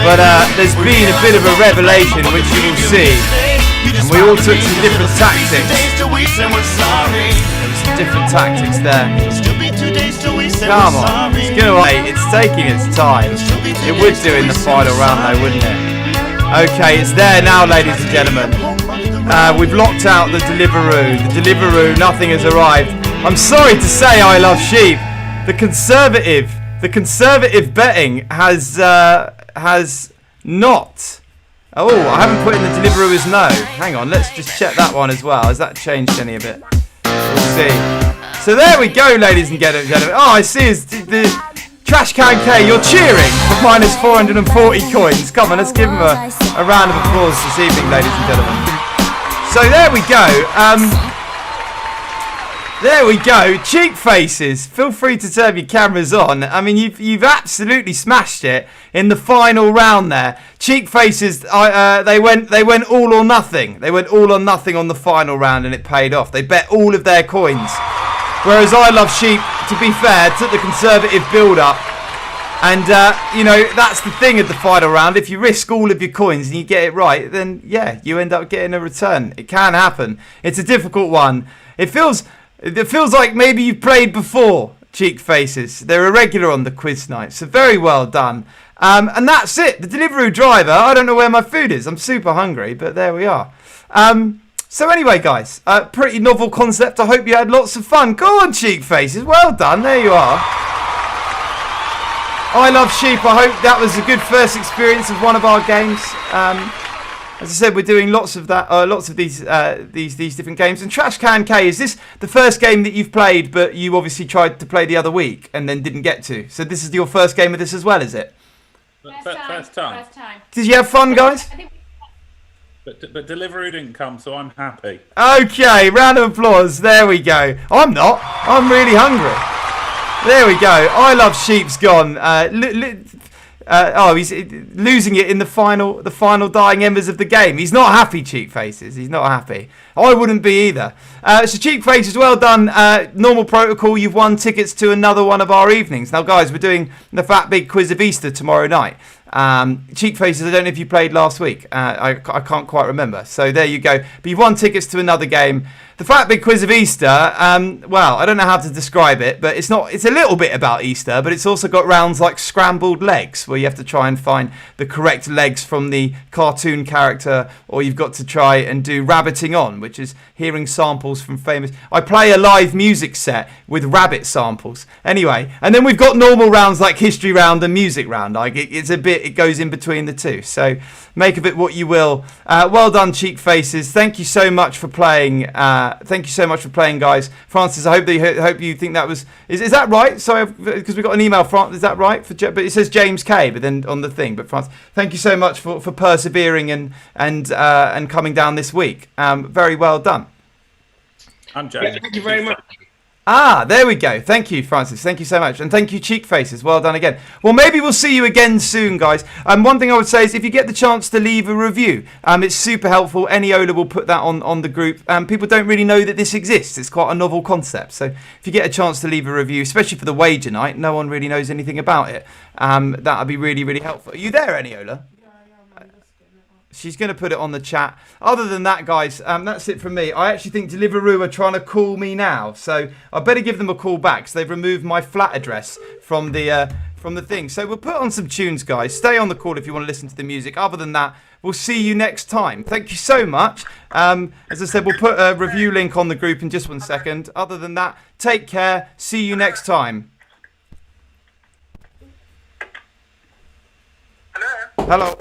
But there's been a bit of a revelation, which you will see. And we all took some different tactics. There was some different tactics there. Come on. It's taking its time. It would do in the final round though, wouldn't it? Okay, it's there now, ladies and gentlemen. We've locked out the Deliveroo. The Deliveroo, nothing has arrived. I'm sorry to say, I Love Sheep. The conservative betting has not. Oh, I haven't put in the Deliveroo as no. Hang on, let's just check that one as well. Has that changed any of it? We'll see. So there we go, ladies and gentlemen. Oh, I see is the Trash Can K. You're cheering for minus 440 coins. Come on, let's give him a round of applause this evening, ladies and gentlemen. So there we go. There we go. Cheek Faces. Feel free to turn your cameras on. I mean, you've absolutely smashed it in the final round there. Cheek Faces. They went all or nothing. They went all or nothing on the final round, and it paid off. They bet all of their coins. Whereas I Love Sheep, to be fair, took the conservative build-up. And, you know, that's the thing at the final round. If you risk all of your coins and you get it right, then, yeah, you end up getting a return. It can happen. It's a difficult one. It feels like maybe you've played before, Cheek Faces. They're a regular on the quiz night, so very well done. And that's it. The Deliveroo driver, I don't know where my food is. I'm super hungry, but there we are. So anyway, guys, pretty novel concept. I hope you had lots of fun. Go on, Cheek Faces. Well done. There you are. I Love Sheep. I hope that was a good first experience of one of our games. As I said, we're doing lots of that, lots of these different games. And Trash Can K, is this the first game that you've played, but you obviously tried to play the other week and then didn't get to? So this is your first game of this as well, is it? First time. Did you have fun, guys? But Deliveroo didn't come, so I'm happy. Okay, round of applause. There we go. I'm not. I'm really hungry. There we go. I Love Sheep's gone. He's losing it in the final dying embers of the game. He's not happy, Cheek Faces. He's not happy. I wouldn't be either. So Cheek Faces, well done. Normal protocol. You've won tickets to another one of our evenings. Now, guys, we're doing the Fat Big Quiz of Easter tomorrow night. Cheek Faces, I don't know if you played last week. I can't quite remember. So there you go. But you've won tickets to another game. The Flat Big Quiz of Easter, well, I don't know how to describe it, but it's a little bit about Easter, but it's also got rounds like scrambled legs, where you have to try and find the correct legs from the cartoon character, or you've got to try and do rabbiting on, which is hearing samples from famous... I play a live music set with rabbit samples. Anyway, and then we've got normal rounds like history round and music round. Like it goes in between the two. So make of it what you will. Well done, Cheek Faces. Thank you so much for playing. Thank you so much for playing, guys. Francis, I hope you think that was... Is that right? Sorry, because we got an email from... Is that right? But it says James K, but then on the thing. But Francis, thank you so much for persevering and coming down this week. Very well done. I'm James. Thank you very much. There we go. Thank you, Francis. Thank you so much. And thank you, Cheek Faces. Well done again. Well, maybe we'll see you again soon, guys. One thing I would say is if you get the chance to leave a review, it's super helpful. Any Ola will put that on the group. People don't really know that this exists. It's quite a novel concept. So if you get a chance to leave a review, especially for the wager night, no one really knows anything about it. That would be really, really helpful. Are you there, Any Ola? She's going to put it on the chat. Other than that, guys, that's it from me. I actually think Deliveroo are trying to call me now, so I better give them a call back because they've removed my flat address from the thing. So we'll put on some tunes, guys. Stay on the call if you want to listen to the music. Other than that, we'll see you next time. Thank you so much. As I said, we'll put a review link on the group in just 1 second. Other than that, take care. See you next time. Hello.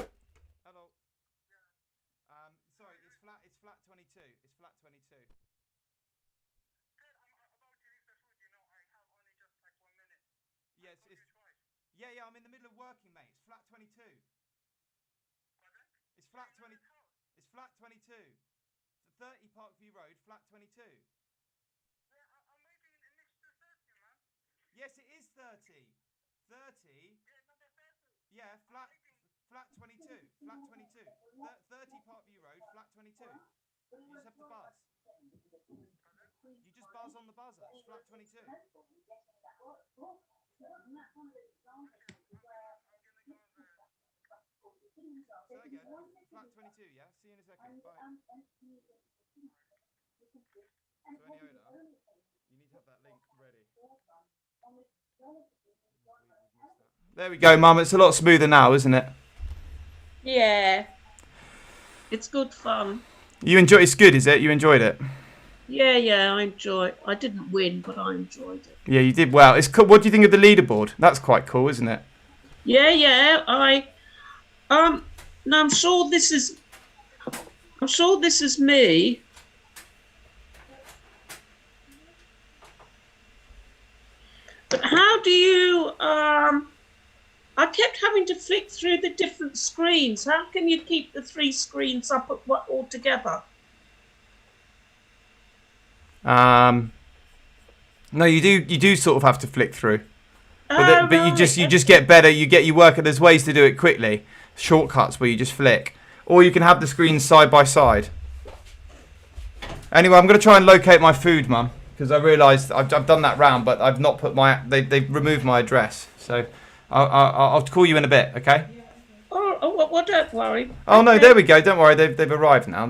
Yeah, I'm in the middle of working, mate. It's flat 22. It's flat 20. It's flat 22. 30 Parkview Road, flat 22. Yes, it is 30. 30. Yeah, flat 22. Flat 22. 30 Parkview Road, flat 22. You just have to buzz. You just buzz on the buzzer. It's flat 22. So there you go. Flat 22, yeah? See you in a second. Bye. So Eniola, you need to have that link ready. There we go, Mum. It's a lot smoother now, isn't it? Yeah. It's good fun. You enjoy it's good, is it? You enjoyed it? Yeah, I enjoy it. I didn't win, but I enjoyed it. Yeah, you did well. It's cool. What do you think of the leaderboard? That's quite cool, isn't it? Yeah. Now I'm sure this is me. But how do you I kept having to flick through the different screens. How can you keep the 3 screens up all together? No, you do sort of have to flick through. But you just get better. You work. There's ways to do it quickly. Shortcuts where you just flick, or you can have the screens side by side. Anyway, I'm going to try and locate my food, Mum, because I realised I've done that round, but I've not put my. They've removed my address, so I'll call you in a bit, okay? Oh, well, don't worry. Oh no, there we go. Don't worry. They've arrived now.